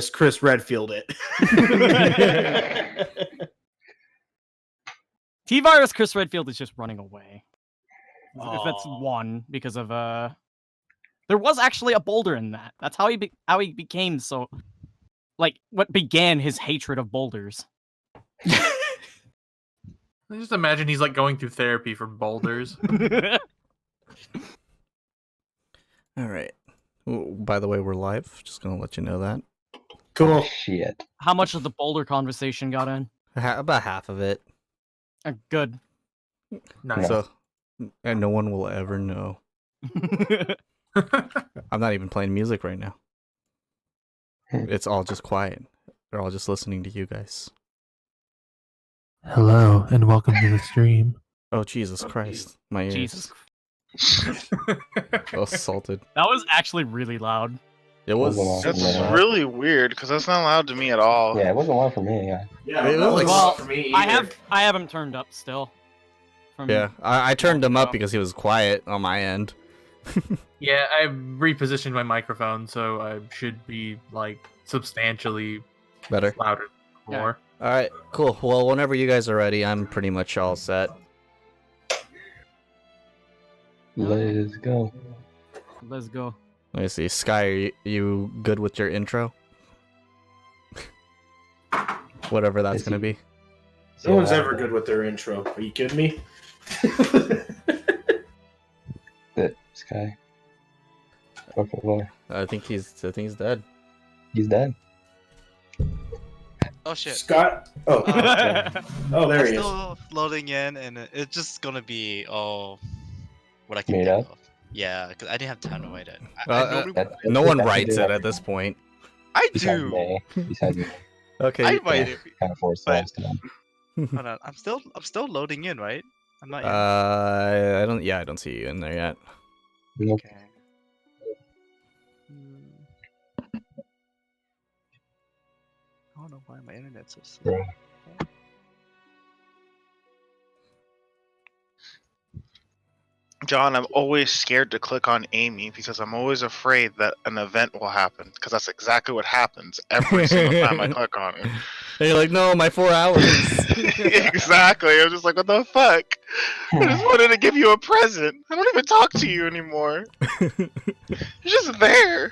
Chris Redfield it. T-Virus Chris Redfield is just running away. If that's one, because of there was actually a boulder in that. That's how he became so, like, what began his hatred of boulders. I just imagine he's like going through therapy for boulders. All right. Ooh, by the way, we're live. Just gonna let you know that. Cool. Shit. How much of the boulder conversation got in? About half of it. Good. Nice. So, and no one will ever know. I'm not even playing music right now. It's all just quiet. They're all just listening to you guys. Hello and welcome to the stream. Oh, Jesus Christ. My ears. Jesus. I was assaulted. That was actually really loud. It was. That's That's really weird because that's not loud to me at all. Yeah, it wasn't loud for me. Yeah, It was like- Well, for me. I have him turned up still. Yeah, I turned him up because he was quiet on my end. Yeah, I repositioned my microphone, so I should be like substantially Better. louder than before. All right, cool. Well, whenever you guys are ready, I'm pretty much all set. Let's go. Let's go. Let me see. Sky, are you good with your intro? Whatever that's Is gonna he- be. No one's ever good with their intro. Are you kidding me? That Sky. Por favor. I think he's dead. He's dead. Oh shit. Scott. Oh, okay. Oh, there I'm he is. still loading in, and it's just gonna be what I can Made think up? of. Yeah, because I didn't have time to write it. No one writes it at this point. I Besides do. me. Besides me. Okay. I write it. Kind of forced But- last time. Hold on. I'm still loading in, right? I'm not. In. I don't. Yeah, I don't see you in there yet. Nope. Okay. I don't know why my internet's so slow. Yeah. John, I'm always scared to click on Amy because I'm always afraid that an event will happen because that's exactly what happens every single time I click on her. And you're like, no, my 4 hours. Exactly. I'm just like, what the fuck? I just wanted to give you a present. I don't even talk to you anymore. You're just there.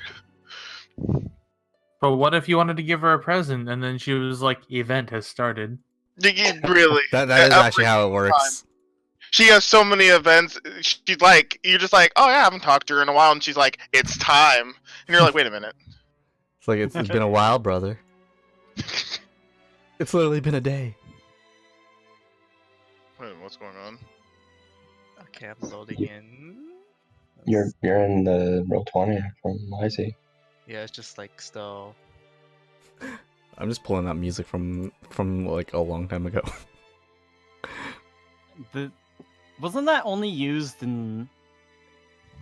But what if you wanted to give her a present and then she was like, "Event has started." Really? that is Every actually how it works. She has so many events. She's like, you're just like, oh yeah, I haven't talked to her in a while, and she's like, it's time, and you're like, wait a minute. It's like it's been a while, brother. It's literally been a day. Wait, what's going on? Okay, I'm loading in. You're in the row 20 from I see. Yeah, it's just like still. I'm just pulling out music from like a long time ago. Wasn't that only used in?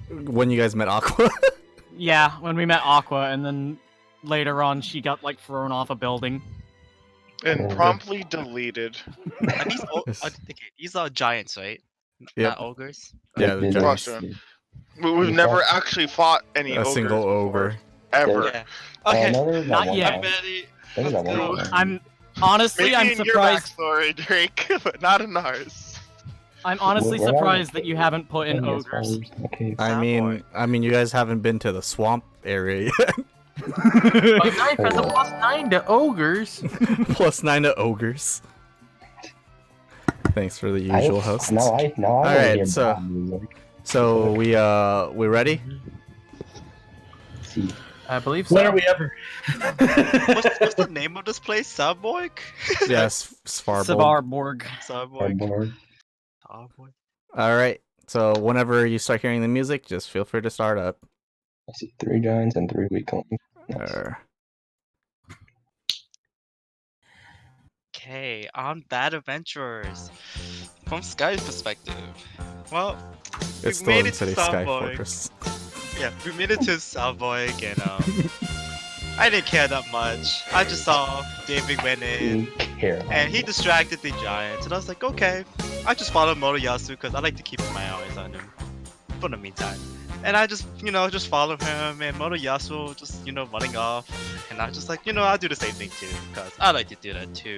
When you guys met Aqua. Yeah, when we met Aqua, and then later on she got like thrown off a building. And promptly deleted. Are these, okay, these are giants, right? Yep. Not ogres. Yeah, the They- giants. Awesome. We've never actually fought any A ogres single before, ogre. ever. Yeah. Okay. Not yet. I'm ready. There's that Let's one go. time. I'm honestly, Maybe I'm in surprised. your backstory, Drake, but not in ours. I'm honestly Where are surprised we? that you haven't put in Yes, ogres. Okay. I mean, you guys haven't been to the swamp area yet. A knife has a +9 to ogres. +9 to ogres. Thanks for the usual host. No, I All right, hear so- bad music. So we ready? See. I believe so. When are we ever? What's the name of this place? Saboy? Yes, Svarborg. Savarborg. Saboy. Cardboard. Saboy. All right. So whenever you start hearing the music, just feel free to start up. I see 3 giants and 3 weaklings. Nice. Okay, on Bad Adventurers. From Sky's perspective. Well, It's we still made in it to City Sky Savoy. Fortress. Yeah, we made it to Savoy and I didn't care that much. I just saw David went in Here. and he distracted the giants and I was like, okay. I just followed Moto Yasu because I like to keep my eyes on him for the meantime. And I just, just follow him, and Moto Yasuo just, running off. And I'm just like, I'll do the same thing too, because I like to do that too.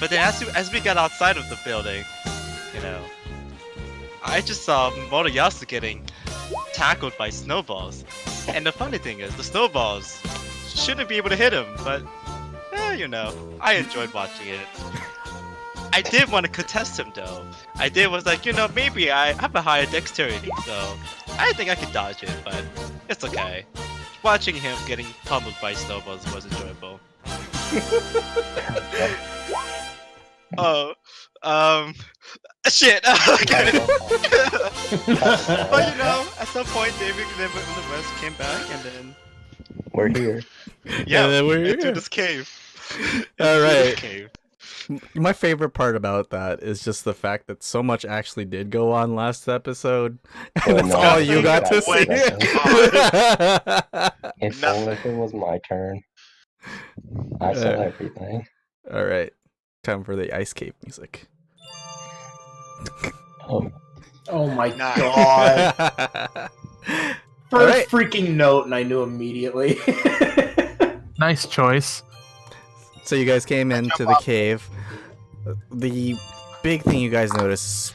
But then as we got outside of the building, I just saw Moto Yasuo getting tackled by Snowballs. And the funny thing is, the Snowballs shouldn't be able to hit him, but, I enjoyed watching it. I did want to contest him though. I did was like, maybe I have a higher dexterity, so I think I could dodge it, but it's okay. Watching him getting pummeled by Snowballs was enjoyable. Shit. Okay. But at some point, David and the rest came back, and then We're here. yeah, we're into here. this cave. All Into this right. cave. My favorite part about that is just the fact that so much actually did go on last episode. And that's no, all you got to wait. see. If Nothing. only it was my turn. I saw everything. All right. Time for the Ice Cave music. Oh, Oh my Nice. god. All First right. freaking note, and I knew immediately. Nice choice. So you guys came into the cave. The big thing you guys notice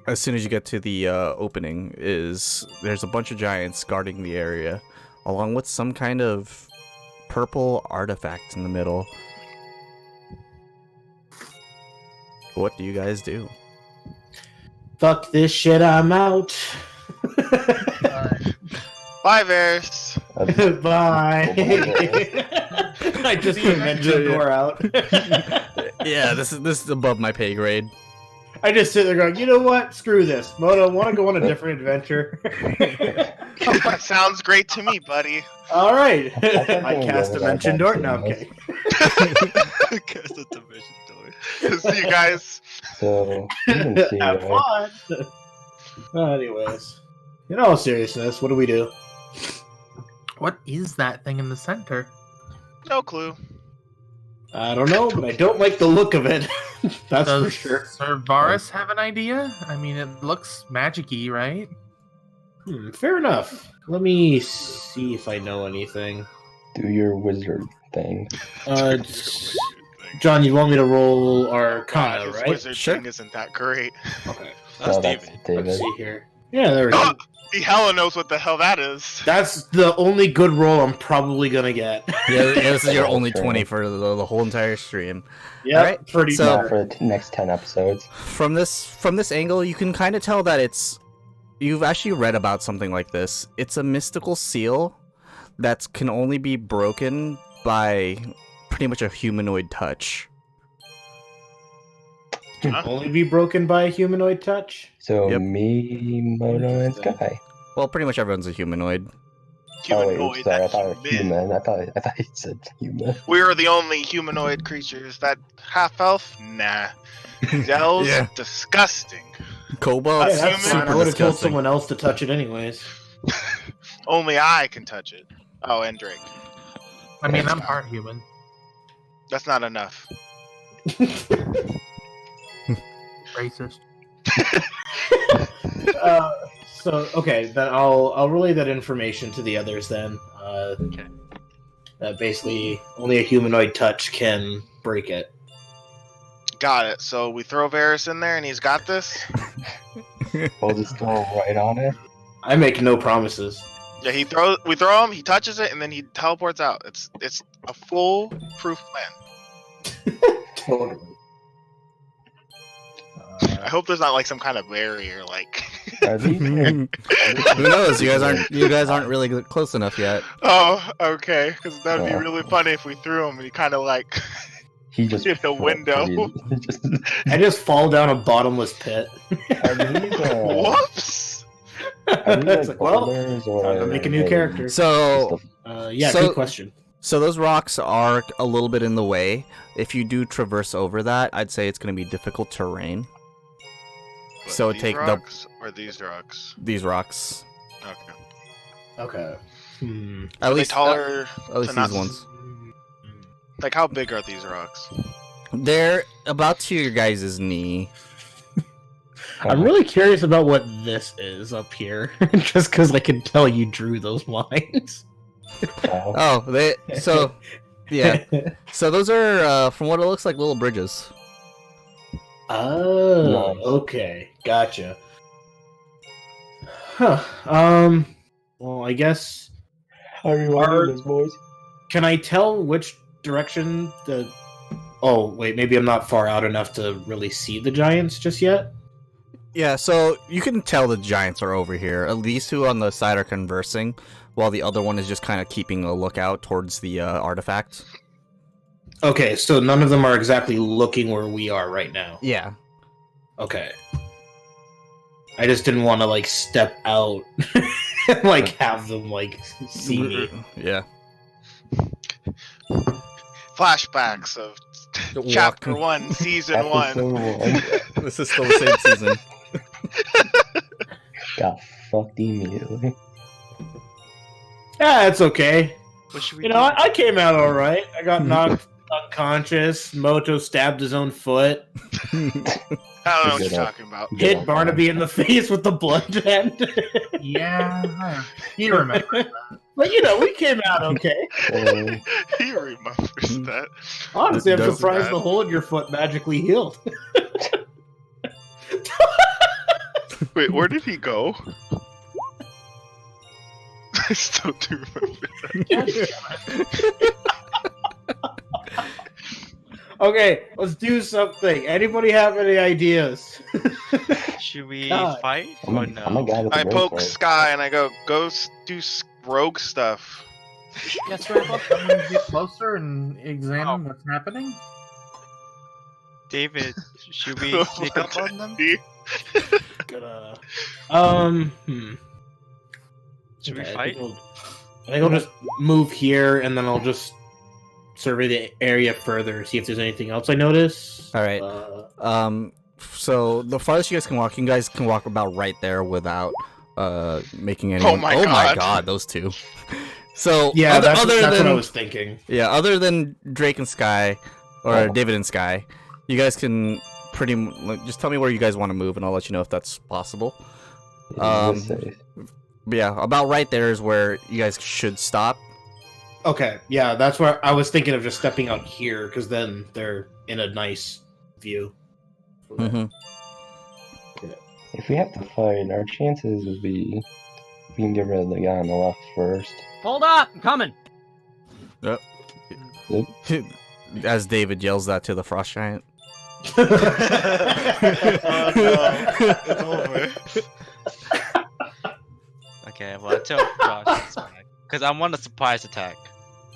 as soon as you get to the opening is there's a bunch of giants guarding the area, along with some kind of purple artifact in the middle. What do you guys do? Fuck this shit, I'm out. Bye, Varys. Bye. I just put mention door out. Yeah, this is above my pay grade. I just sit there going, you know what? Screw this. Moto, want to go on a different adventure? That sounds great to me, buddy. All right. thought I we cast were a mention back door. to No, I'm this. kidding. Cast a division door. See you guys. so you can see, Have right? fun. Anyways, in all seriousness, what do we do? What is that thing in the center? No clue. I don't know, but I don't like the look of it. That's for Does sure. Sir Varus have an idea? I mean, it looks magic-y, right? Fair enough. Let me see if I know anything. Do your wizard thing. John, you want me to roll Arcana, His right? wizard Sure. thing isn't that great. Okay. That's No, David. Let's David. see here. Yeah, there we go. He hella knows what the hell that is. That's the only good roll I'm probably gonna get. Yeah, this is your Oh, only sure. 20 for the whole entire stream. Yeah, Alright, pretty so- Not sure. for the next 10 episodes. From this angle, you can kind of tell that you've actually read about something like this. It's a mystical seal that can only be broken by pretty much a humanoid touch. Can only be broken by a humanoid touch. So Yep. me, Moto, and Sky. Well, pretty much everyone's a humanoid. Oh wait, Humanoid, oops, sorry, I not thought it was human. human. I thought he said human. We are the only humanoid creatures. That half elf? Nah. Zell's Yeah. disgusting. Kobolds, Hey, that's human. fine. I super would have told disgusting. someone else to touch it anyways. Only I can touch it. Oh, and Drake. I mean, I'm part human. That's not enough. Racist. So okay, then I'll relay that information to the others then. Okay. That basically only a humanoid touch can break it. Got it. So we throw Varys in there and he's got this? We'll just go right on it. I make no promises. Yeah, we throw him, he touches it, and then he teleports out. It's a full proof plan. Totally. I hope there's not like some kind of barrier, like Are these Who knows? You guys aren't really close enough yet. oh, okay. Because that'd be Yeah. really funny if we threw him and he kinda like he just in a window. Just, I just fall down a bottomless pit. are these, Whoops! are these It's like like, well, boulders or time to make a new are they character. So, Yeah, So- good question. so those rocks are a little bit in the way. If you do traverse over that, I'd say it's going to be difficult terrain. But So these take the- rocks or these rocks. These rocks, Okay. Okay. at Are they least taller? at least to not- these ones. Like how big are these rocks? They're about to your guys' knee. I'm really curious about what this is up here, just because I can tell you drew those lines. Oh, yeah. So those are, from what it looks like, little bridges. Oh, Nice. okay, gotcha. Huh. Well, I guess. How are you Are- doing this, boys? Can I tell which direction the? Oh, wait. Maybe I'm not far out enough to really see the giants just yet. Yeah, so you can tell the giants are over here. These two on the side are conversing, while the other one is just kind of keeping a lookout towards the artifact. Okay, so none of them are exactly looking where we are right now. Yeah. Okay. I just didn't want to step out and have them see me. Yeah. Flashbacks of chapter 1, season 1. Episode 1 This is still the same season. got fucked immediately. Yeah, it's okay. What should we You do? know, I came out all right. I got knocked unconscious. Moto stabbed his own foot. I don't know what you're talking about. Hit Barnaby in the face with the blood end. Yeah, he remembers that. But we came out okay. He remembers that. Honestly, I'm Does surprised that. the hole in your foot magically healed. Wait, where did he go? I still do remember that. Okay, let's do something. Anybody have any ideas? Should we God. fight I'm or a no? guy with a I great poke sword. Sky and I go do rogue stuff. Yes, Grandpa. I'm gonna get closer and examine what's happening. David, should we sneak up on them? Gonna. Should we Okay, fight? I think I'll just move here, and then I'll just survey the area further, see if there's anything else I notice. All right. So the farthest you guys can walk about right there without making any. Oh my God. God, those two. So Yeah, that's other what than I was thinking. yeah, other than Drake and Sky, or Oh. David and Sky, you guys can just tell me where you guys want to move, and I'll let you know if that's possible. Yeah, this is- But yeah, about right there is where you guys should stop. Okay, yeah, that's where I was thinking of just stepping out here, because then they're in a nice view. Mm-hmm. If we have to fight, our chances would be we can get rid of the guy on the left first. Hold up, I'm coming. As David yells that to the frost giant. Oh no, it's over. Okay, well I tell Josh it's fine. Because I want a surprise attack.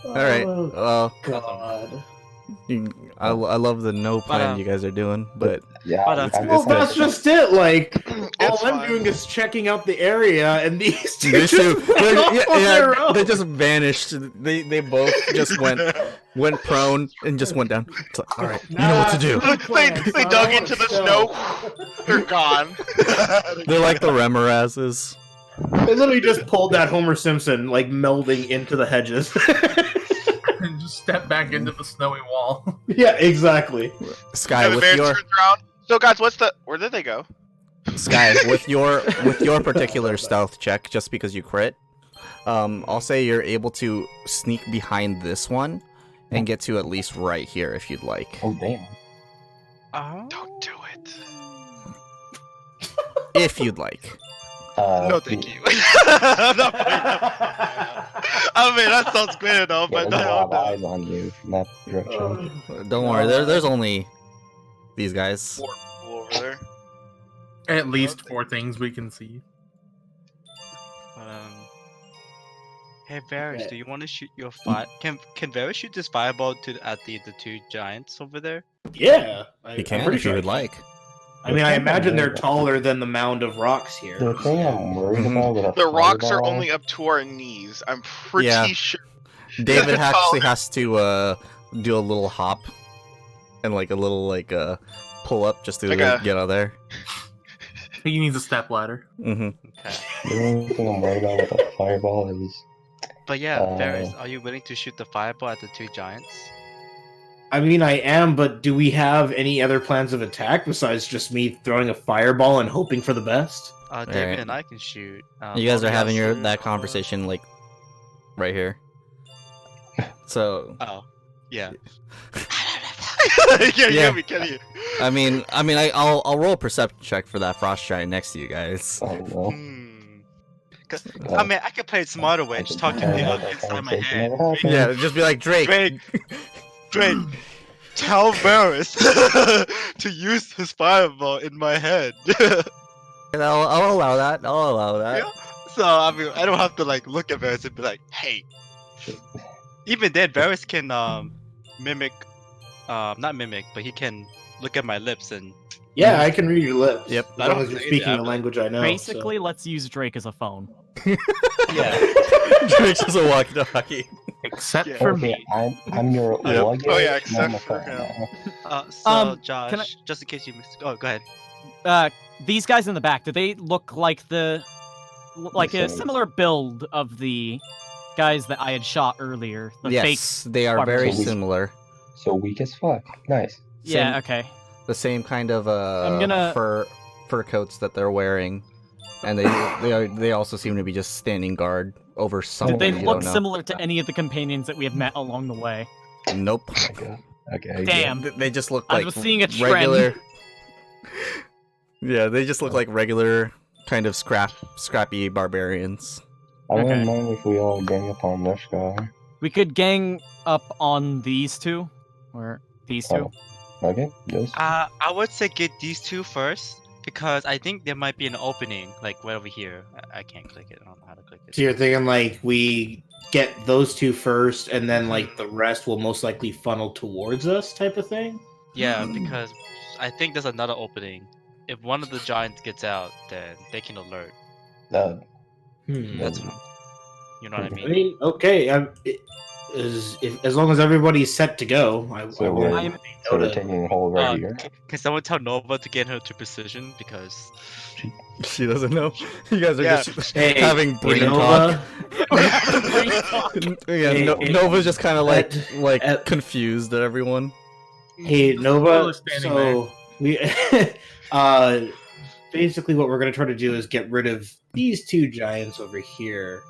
All right. Oh, God. I love the no plan But, you guys are doing, but Yeah, But, I Well, just that's just it. All It's I'm fine. doing is checking out the area, and these two these just two, went off on their own. they just vanished. They both just went prone and just went down. It's like, all right, you know what to do. They dug into the snow. They're gone. They're like the Remorazes. They literally just pulled that Homer Simpson, melding into the hedges. And just step back into the snowy wall. Yeah, exactly. Sky, And the with bear your turns around. So guys, where did they go? Sky, with your particular stealth check, just because you crit, I'll say you're able to sneak behind this one and get to at least right here if you'd like. Oh damn! Oh. Don't do it. If you'd like. No, thank you. I'm not putting that. I mean, that sounds great and all, Yeah, but there's a lot of no. eyes on you from that direction. Don't worry, there's only these guys. Four people over there. At least 4 things we can see. Hey Varys, Okay. do you want to shoot your fire? Can Varys shoot this fireball at the two giants over there? Yeah, You can if you would like. I mean, I imagine they're taller than the mound of rocks here. The thing I'm worried about with a The rocks are fireball- only up to our knees. I'm pretty Yeah. sure. David They're actually taller. has to do a little hop and a little pull up just to Like a- get out of there. He needs a step ladder. Mm-hmm. Okay. The only thing I'm worried about with a fireball is But yeah, Uh, Varys, are you willing to shoot the fireball at the two giants? I mean, I am, but do we have any other plans of attack besides just me throwing a fireball and hoping for the best? David Alright. and I can shoot. You guys are having Moto that conversation like right here. So Oh, yeah. Can Yeah. you hear me? I'll roll a perception check for that frost giant next to you guys. I don't know. I mean, I could play it smarter way. Just talk to me inside my head. Yeah, just be like Drake. Drake, tell Varus to use his fireball in my head. I'll allow that. I'll allow that. Yeah. So I mean, I don't have to like look at Varus and be like, "Hey." Even then, Varus can mimic, not mimic, but he can look at my lips and. Yeah, I can read your lips. Yep. As long as you're speaking a language I know. Basically, let's use Drake as a phone. Yeah. Drake's just a walkie-talkie. Except Yeah. for Okay, me. I'm your luggage. Oh, yeah, and I'm except the for phone him. now. So Can Josh, just in case you missed. Oh, go ahead. These guys in the back, do they look like a same. similar build of the guys that I had shot earlier? The fake. Yes, they are very barbarians. similar. So weak as fuck. Nice. Yeah. Okay. The same kind of gonna- fur coats that they're wearing, and they also seem to be just standing guard over something. Did they you look don't know. similar to any of the companions that we have met along the way? Nope. Okay. Damn. They just look I like was seeing a trend. regular. Yeah, they just look like regular kind of scrappy barbarians. I Okay. wouldn't mind if we all gang up on this guy. We could gang up on these two, or these two. Okay, yes. I would say get these two first because I think there might be an opening like right over here. I can't click it. I don't know how to click it. So you're thinking like we get those two first, and then like the rest will most likely funnel towards us, type of thing. Yeah, because I think there's another opening. If one of the giants gets out, then they can alert. That's you know what I I mean. mean, okay. As long as everybody's set to go, I So won't we're, be so able we're to- taking hold right here. Can someone tell Nova to get her to precision because She doesn't know. You guys are Yeah. just Hey, having brain Nova, talk. Yeah, Hey, Nova's just kind of like at- confused at everyone. Hey Nova, Totally standing so we basically what we're gonna try to do is get rid of these two giants over here.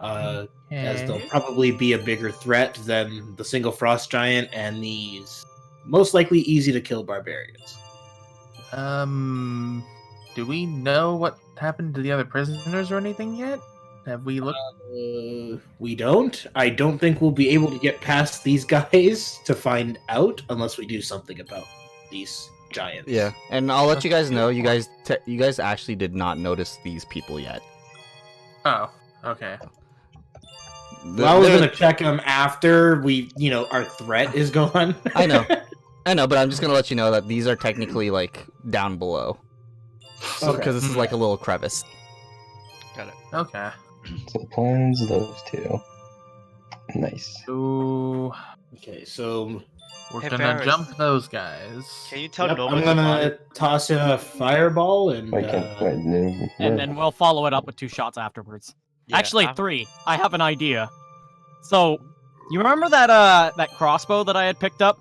As they'll probably be a bigger threat than the single frost giant and these most likely easy to kill barbarians. Do we know what happened to the other prisoners or anything yet? Have we looked? We don't. I don't think we'll be able to get past these guys to find out unless we do something about these giants. Yeah, and I'll let you guys know. You guys actually did not notice these people yet. Oh, okay. Well, I was They're- gonna check them after our threat is gone. I know, but I'm just gonna let you know that these are technically like down below, because Okay. this is like a little crevice. Okay. So the plans, those two. Nice. Ooh, Okay, so we're Hey, gonna Ferris. jump those guys. can you tell yep, Nova I'm to gonna toss in a fireball and Wait, And then we'll follow it up with 2 shots afterwards. Yeah, Actually, I'm- 3. I have an idea. So, you remember that crossbow that I had picked up?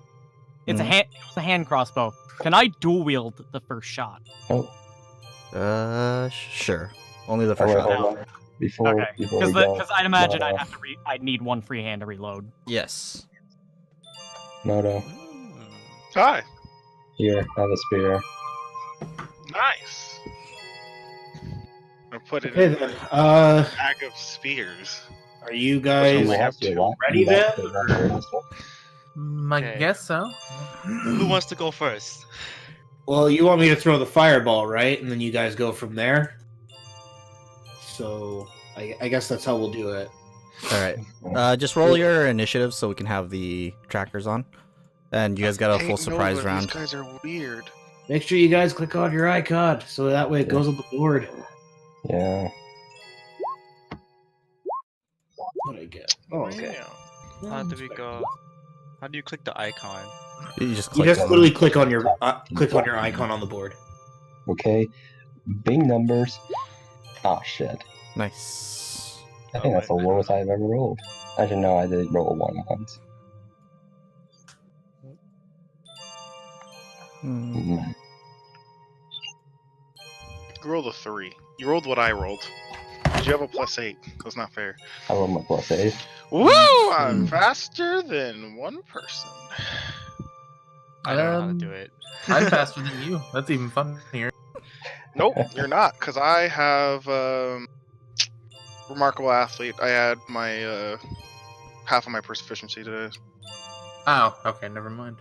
It's Mhm. it's a hand crossbow. Can I dual wield the first shot? Sure. Only the first shot. Hold on. Before Okay, we because go, I'd imagine Moto, I'd need 1 free hand to reload. Yes. Moto, Hi. here, have a spear. Nice. I'll put it okay in then. a bag of spears. Are you You guys have have to to. walk ready back then, to the room and stuff. I Okay. guess so. Who wants to go first? Well, you want me to throw the fireball, right? And then you guys go from there. So I guess that's how we'll do it. All right. Just roll your initiative so we can have the trackers on, and you guys got a Hey, full surprise Nova, round. These guys are weird. Make sure you guys click on your icon so that way it goes on the board. Yeah. What did I get? Oh, okay. Yeah. How do we go? How do you click the icon? You just You click. just on literally click on your icon on the board. Okay. Big numbers. Oh shit. Nice. I think that's the lowest I've ever rolled. Actually, no, I did roll 1 once. Mm, You rolled a 3. You rolled what I rolled. Did you have a +8? That's not fair. I rolled my +8. Woo! I'm faster than one person. I don't know how to do it. I'm faster than you. That's even funnier. Nope, you're not, because I have remarkable athlete. I had my half of my proficiency today. Oh, okay, never mind.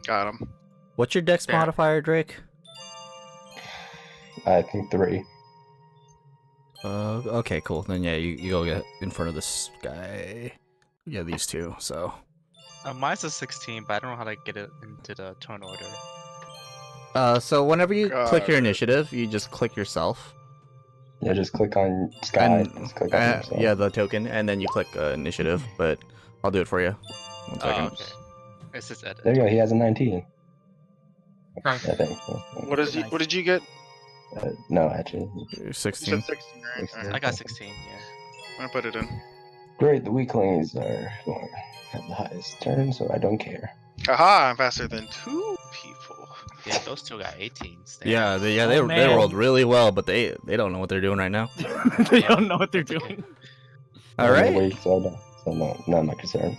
Got him. What's your dex There. modifier, Drake? I think 3. Okay, cool. Then yeah, you go get in front of this guy. Yeah, these two. So Mine's a 16, but I don't know how to get it into the turn order. so whenever you click your God. initiative, you just click yourself. Yeah, just click on Sky. And Just click on yourself. yeah, the token, and then you click initiative. But I'll do it for you. 1 Oh, second. okay. It's just edit. There you go. He has a 19. Okay. I think. What is he? What did you get? No, actually. You're You 16. said 16, right? 16. Alright, I got 16, yeah. I put it in. Great, the weaklings are going to have the highest turn, so I don't care. Haha, I'm faster than 2 people. Yeah, those two got 18s. Damn. Yeah, they Oh, they man. rolled really well, but they don't know what they're doing right now. They don't know what they're doing. All I'm right. weak, so not my concern.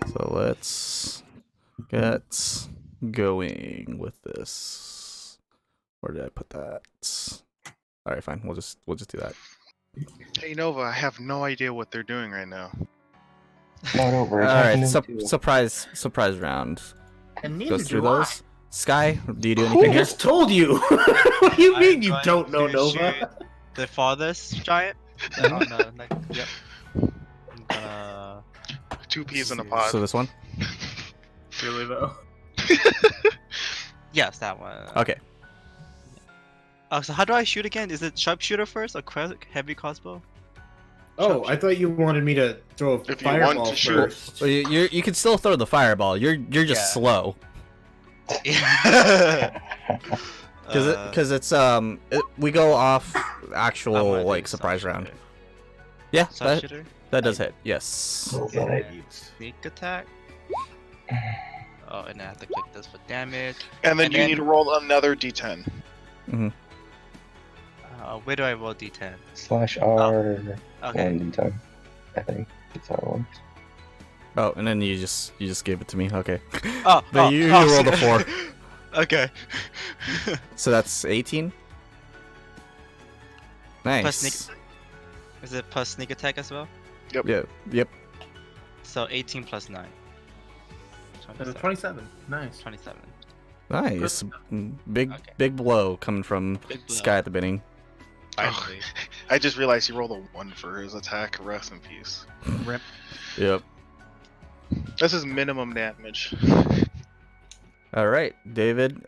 So let's get going with this. Where did I put that? All right, fine. We'll just do that. Hey Nova, I have no idea what they're doing right now. Not over. All attacking right, them too. surprise round. And neither Goes through do I. those. Sky, do you do Who anything here? just told you? What do you I'm mean you going don't know to Nova? shoot The farthest giant. On the next, yep. I'm gonna. 2 peas in a pod. So this one. Really though. Yes, that one. Okay. So how do I shoot again? Is it sharpshooter first or heavy crossbow? Oh, I thought you wanted me to throw a If you want fireball to shoot- first. Well, you can still throw the fireball. You're just Yeah. slow Yeah. because it's we go off I'm actual gonna do like surprise round. sharpshooter. Yeah, that Sharpshooter. that does hit. Yes. Alright. Sneak attack. Oh, and I have to click this for damage. And then And you then- need to roll another d10. Where do I roll d10? /R Okay. and D10. I think that's how it works. Oh, and then you just gave it to me. Okay. Oh, But you rolled a 4. Okay. So that's 18. Nice. Plus sneak. Is it plus sneak attack as well? Yeah. Yep. So 18 plus 9. 27. Nice. 27. Nice. Big Okay. big blow coming from Big blow. Sky at the beginning. Finally. I just realized he rolled a 1 for his attack. Rest in peace. Rip. Yep. This is minimum damage. All right, David.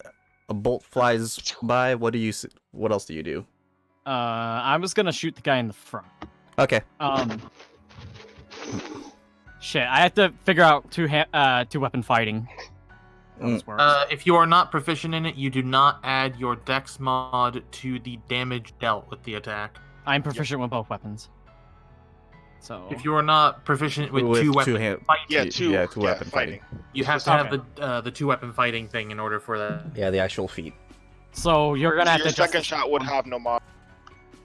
A bolt flies by. What else do you do? I was gonna shoot the guy in the front. Okay. Shit, I have to figure out two weapon fighting. How this works. If you are not proficient in it, you do not add your dex mod to the damage dealt with the attack. I'm proficient with both weapons. So If you are not proficient with, two weapon fighting, Yeah, two weapon fighting. you have to have the 2 weapon fighting thing in order for that. Yeah, the actual feat. So you're gonna have Your to adjust second this shot would one. have no mod.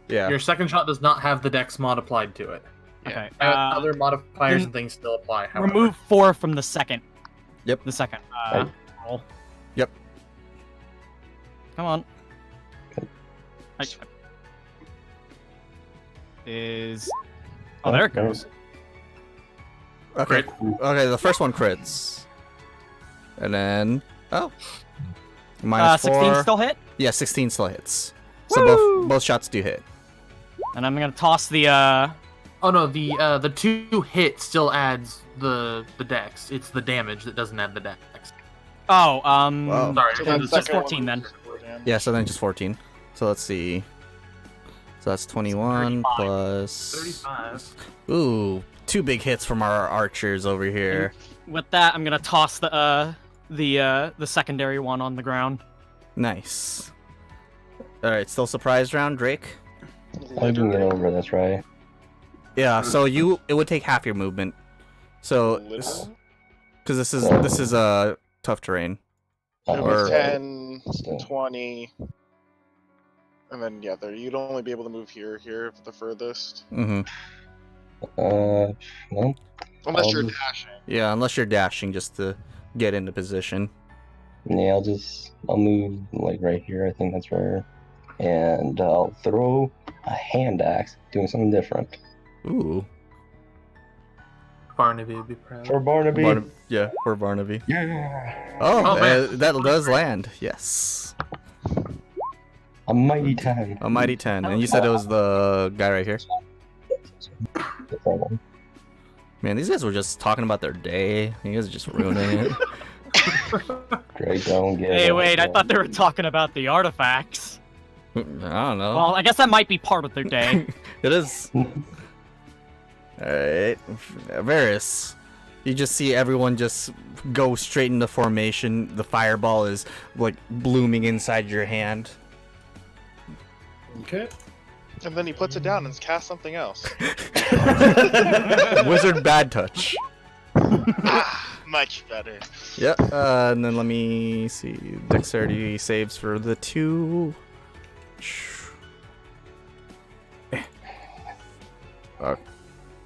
Yeah. Your second shot does not have the dex mod applied to it. Okay. Other modifiers then and things still apply. However. Remove 4 from the second. Yep. The second Right. roll. Yep. Come on. Is oh there it goes. Okay. Okay. The first one crits, and then minus 16 4. still hit, Yeah, 16 still hits. So Woo! both shots do hit. and I'm gonna toss the Oh no, the 2 hit still adds the dex. It's the damage that doesn't add the dex. Wow. Sorry, So it that was just second 14 one then. was damage. Yeah. So then just 14. So let's see. So that's 21 35. plus. 35. Ooh, 2 big hits from our archers over here. With that, I'm gonna toss the secondary one on the ground. Nice. All right, still surprise round, Drake. I can get over. That's right. Yeah. So it would take half your movement. So Little? because this is tough terrain. It'll Or- be 10, Still. 20, and then yeah, there you'd only be able to move here for the furthest, Mm-hmm. Well, unless I'll you're just- dashing. Yeah, unless you're dashing just to get into position. yeah, I'll move like right here. I think that's rare. And I'll throw a hand axe, doing something different. Ooh. Barnaby would be proud. For Barnaby. Yeah, for Barnaby. Yeah. Oh, Oh, man. that does land. Yes. A mighty 10. A mighty 10. And you said it was the guy right here? The front one. Man, these guys were just talking about their day. You guys are just ruining it. Great, don't get Hey, it. wait, I thought they were talking about the artifacts. I don't know. Well, I guess that might be part of their day. It is. Alright. Varys. You just see everyone just go straight into formation. The fireball is like blooming inside your hand. Okay. And then he puts it down and casts something else. Wizard bad touch. Much better. Yep. And then let me see. Dexterity saves for the two.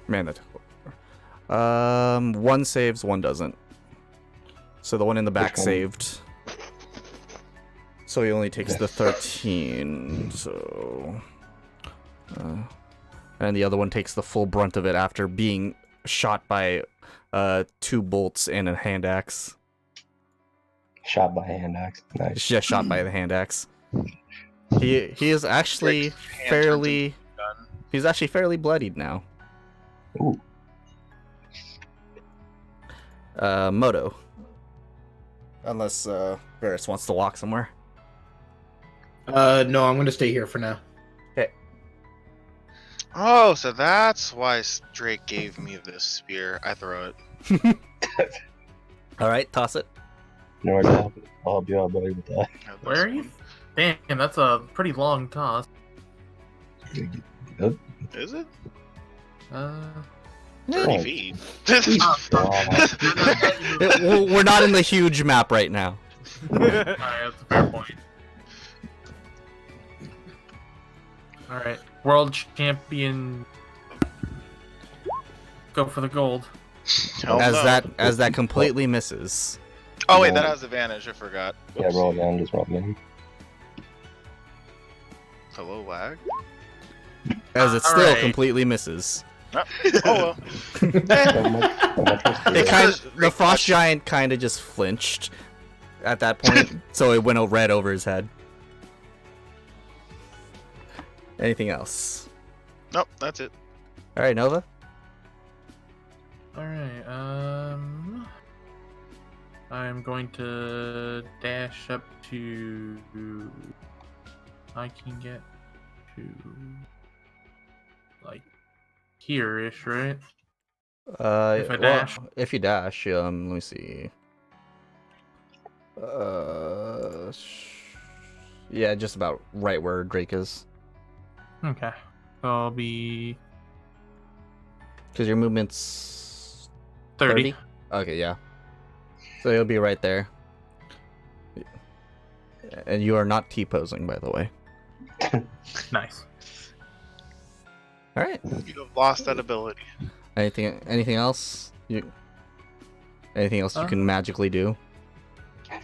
Man, that took one saves, one doesn't. So the one in the back Which one? saved. So he only takes the 13. So, and the other one takes the full brunt of it after being shot by 2 bolts and a hand axe. Shot by hand axe. Nice. Just shot by the hand axe. He is actually Hand turns fairly. into a gun. He's actually fairly bloodied now. Ooh. Moto. Unless Varys wants to walk somewhere. No, I'm gonna stay here for now. Oh, so that's why Drake gave me this spear. I throw it. All right, toss it. No, I'll help you out, buddy, with that. Where are you? Damn, that's a pretty long toss. Is it? 30 Oh. feet. Well, we're not in the huge map right now. Alright, that's a fair point. Alright, world champion. Go for the gold. Hell As no. that completely misses. Oh wait, that has advantage. I forgot. Yeah, Whoops. roll down, just roll down. Hello, lag. As it still Alright. completely misses. Oh well. How much was It it? kind the frost giant kind of just flinched at that point, so it went red over his head. Anything else? Nope, that's it. All right, Nova. Alright, I'm going to dash up to. I can get to. Like, here-ish, right? If I dash? If you dash, let me see. Yeah, just about right where Drake is. Okay. So I'll be Because your movement's 30. Okay, yeah. So you'll be right there. And you are not T-posing, by the way. Nice. All right. You have lost that ability. Anything else? Anything else you can magically do?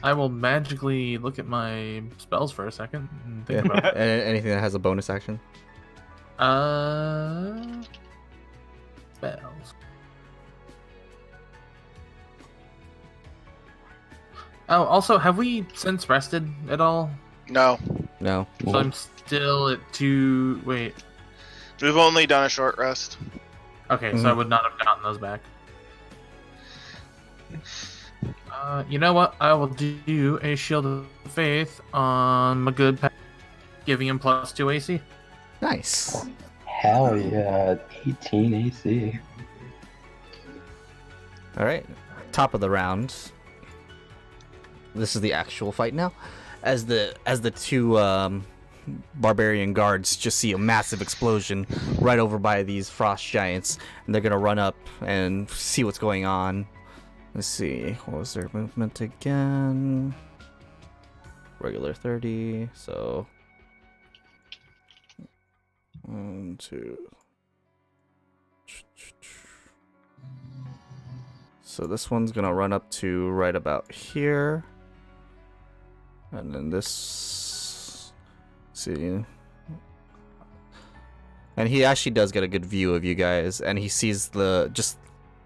I will magically look at my spells for a second and think about it. Anything that has a bonus action? Spells. Oh, also, have we since rested at all? No, No. So I'm still at 2. Wait. we've only done a short rest. Okay, so I would not have gotten those back. You know what? I will do a Shield of Faith on my good pet, giving him +2 AC. Nice. Hell yeah, 18 AC. All right. Top of the round. This is the actual fight now. As the two barbarian guards just see a massive explosion right over by these frost giants, and they're gonna run up and see what's going on. Let's see, what was their movement again? regular 30. So 1, 2. So this one's gonna run up to right about here, and then this. See. And he actually does get a good view of you guys, and he sees the just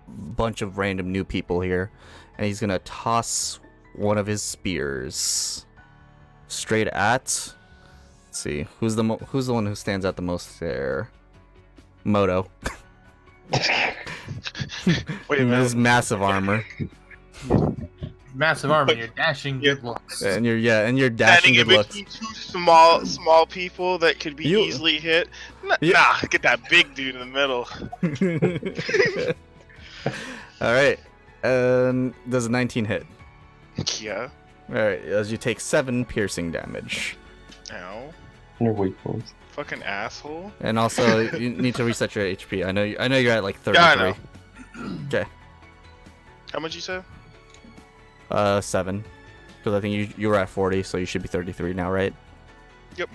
bunch of random new people here, and he's gonna toss one of his spears straight at. Let's see, who's the one who stands out the most there? Moto. Wait a minute. His massive armor. Massive armor, you're dashing good looks. And you're dashing Standing good in looks. between two small people that could be You- easily hit. Yeah. Nah, get that big dude in the middle. All right, does a 19 hit? Yeah. All right, as you take 7 piercing damage, Ow. You're weak boys. Fucking asshole. and also you need to reset your HP. I know you're at like 33. Yeah, I know. Okay. How much you said? 7, because I think you were at 40, so you should be 33 now, right? Yep.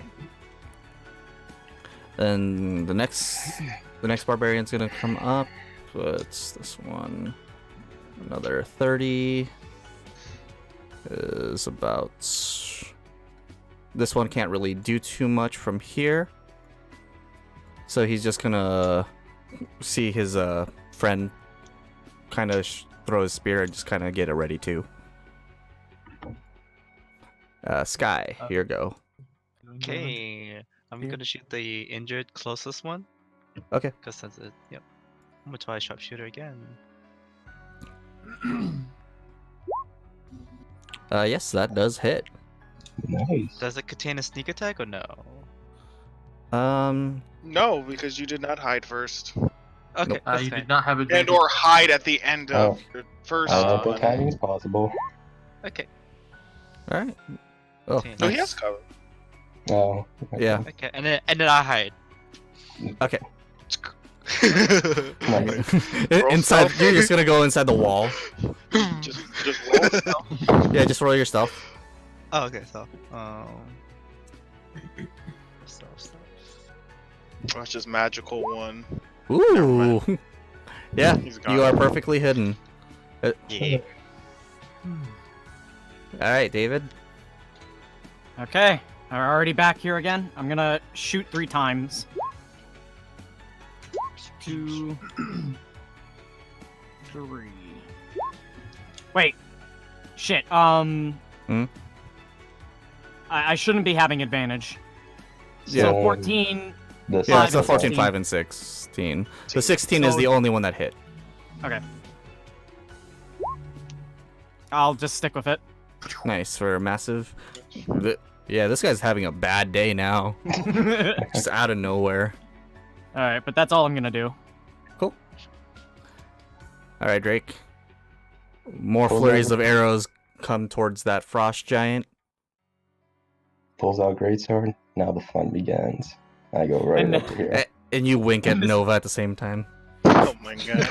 Then the next barbarian's gonna come up. It's this one. Another 30 is about. This one can't really do too much from here, so he's just gonna see his friend kind of throw his spear and just kind of get it ready too. Sky, here go. Okay, I'm gonna shoot the injured closest one. Okay. Because that's it. Yep. I'm gonna try sharpshooter again. Yes, that does hit. Nice. Does it contain a sneak attack or no? No, because you did not hide first. Okay, Nope. that's You fine. did not have a And or hide at the end of your first I don't think one. hiding's possible. Okay. All right. Oh, Contain- No, he nice. has cover. Oh. okay. Yeah. Okay, and then I hide. Okay. Nice. Inside, you're just gonna go inside the wall. just roll stealth. Yeah, just roll your stealth. Oh, okay, so stealth. Oh, it's just magical one. Ooh. Yeah, He's gone. you are perfectly hidden. Yeah. All right, David. Okay, I'm already back here again. I'm gonna shoot 3 times. 2, 3. Wait. Shit. Hmm? I shouldn't be having advantage. Yeah. So 14. The Yeah, Five so and 14, 16. 5, and 16. The 16 is So- the only one that hit. Okay. I'll just stick with it. Nice for massive. Yeah, this guy's having a bad day now. Just out of nowhere. Alright, but that's all I'm gonna do. Cool. All right, Drake. More Pull flurries out- of arrows come towards that frost giant. Pulls out greatsword. Now the fun begins. I go right And- up here. And you wink at And this- Nova at the same time. Oh my god.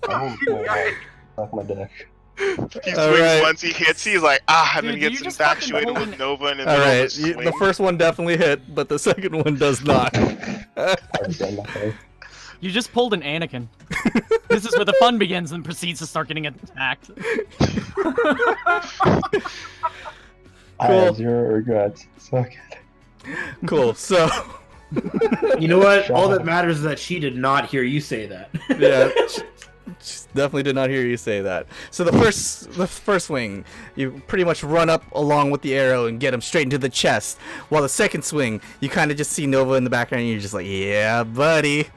Oh my Suck my dick. He swings Alright. once, he hits, he's like, and then Dude, he you gets just fucking infatuated hold with an- Nova and in the All middle of right, the swing. the first one definitely hit, but the second one does not. I've done nothing. You just pulled an Anakin. This is where the fun begins and proceeds to start getting attacked. I Cool. have 0 regrets. Suck it. Cool. So, You know what? All Shut that matters is that she did not hear you say that. yeah, definitely did not hear you say that. So the first swing, you pretty much run up along with the arrow and get him straight into the chest. While the second swing, you kind of just see Nova in the background, and you're just like, yeah, buddy.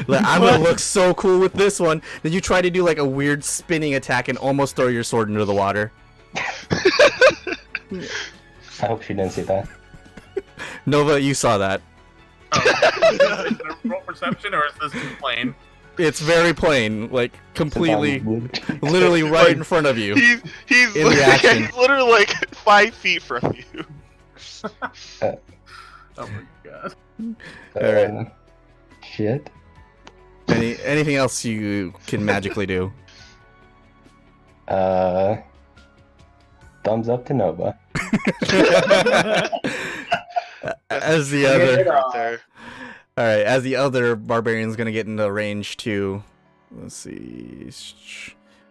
Like, I'm gonna look so cool with this one. Then you try to do like a weird spinning attack and almost throw your sword into the water. I hope she didn't see that. Nova, you saw that. Is there roll perception or is this too plain? It's very plain, like completely, Sometimes- literally right in front of you. He's In the action. he's literally like 5 feet from you. Oh my god. Alright. Shit. Anything else you can magically do? Thumbs up to Nova. As the other, Right there. all right, as the other barbarian's gonna get into range too. Let's see.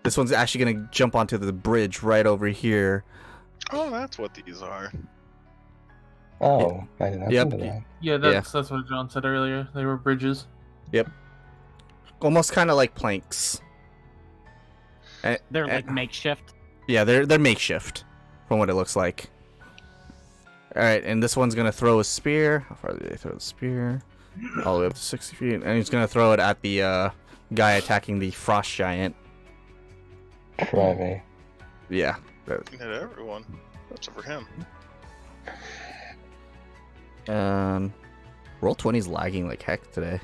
This one's actually gonna jump onto the bridge right over here. Oh, that's what these are. Oh, I didn't Yep. think of that. Yeah, that's what John said earlier. They were bridges. Almost kind of like planks. They're like makeshift. Yeah, they're makeshift, from what it looks like. All right, and this one's gonna throw a spear. How far did they throw the spear? All the way up to 60 feet, and he's gonna throw it at the guy attacking the frost giant. Try me. Yeah. You hit everyone. Except for him. Roll20's lagging like heck today.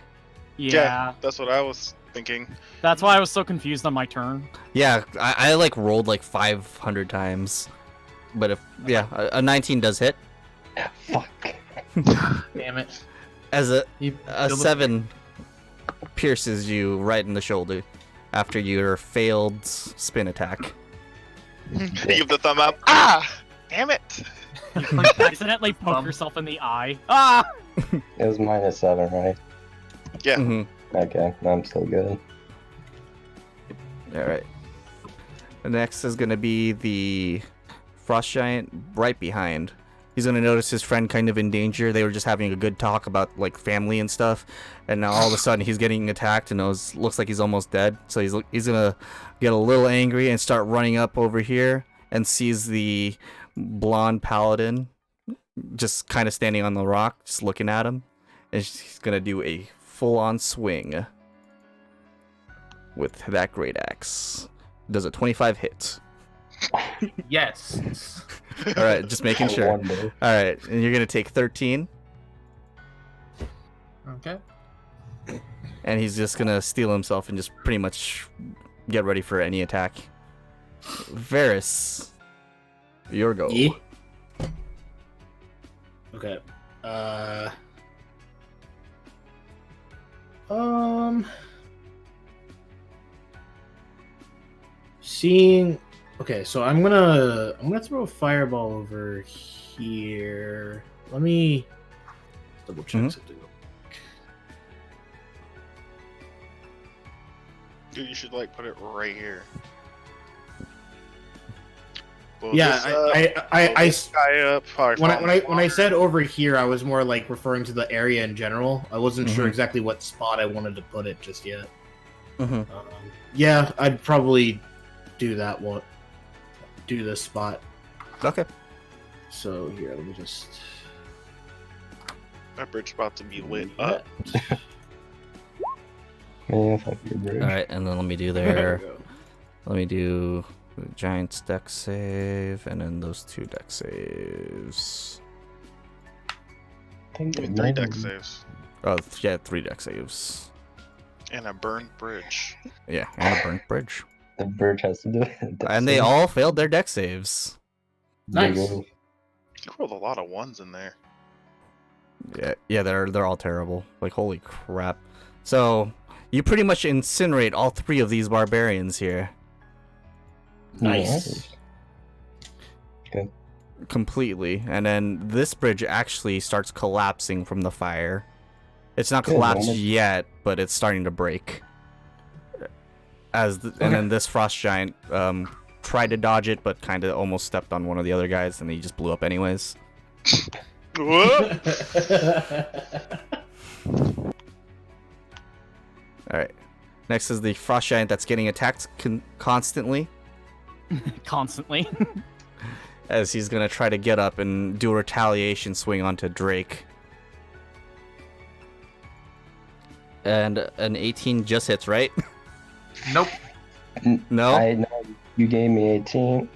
Yeah. That's what I was thinking. That's why I was so confused on my turn. Yeah, I like rolled like 500 times, but if a 19 does hit. Fuck. Damn it. As a You 7 pierces you right in the shoulder after your failed spin attack. You give the thumb up. Ah! Damn it! You accidentally poke yourself in the eye. Ah! It was -7, right? Yeah. Mm-hmm. Okay, I'm still good. All right. The next is gonna be the frost giant right behind. He's gonna notice his friend kind of in danger. They were just having a good talk about like family and stuff, and now all of a sudden he's getting attacked and looks like he's almost dead. So he's gonna get a little angry and start running up over here and sees the blonde paladin just kind of standing on the rock, just looking at him, and he's gonna do a full-on swing with that great axe. Does a 25 hit? Yes. All right, just making sure. All right, and you're gonna take 13, Okay. and he's just gonna steal himself and just pretty much get ready for any attack. Varys, your go. Yeah. Okay. Seeing. Okay, so I'm gonna throw a fireball over here. Let me double check something. Dude, you should like put it right here. Blow Yeah, this up, I blow this guy up. Probably when I said over here, I was more like referring to the area in general. I wasn't sure exactly what spot I wanted to put it just yet. Yeah, I'd probably do that one. Do this spot. Okay. So here, let me just. that bridge about to be lit up. Man, fuck your bridge. All right, and then let me do There we go. Let me do the Giant's deck save, and then those 2 deck saves. Think Give me 3 deck saves. Oh yeah, 3 deck saves. And a burned bridge. Yeah, and a burnt bridge. The bridge has to do it. And they all failed their deck saves. Nice. You rolled a lot of 1s in there. Yeah, they're all terrible. Like holy crap. So you pretty much incinerate all 3 of these barbarians here. Nice. Good. Completely. And then this bridge actually starts collapsing from the fire. It's not Good, collapsed man. yet, but it's starting to break. And then this frost giant tried to dodge it, but kind of almost stepped on one of the other guys, and he just blew up anyways. Whoa! All right. Next is the frost giant that's getting attacked constantly, Constantly. as he's gonna try to get up and do a retaliation swing onto Drake. And an 18 just hits, right? Nope. No. I know you gave me 18.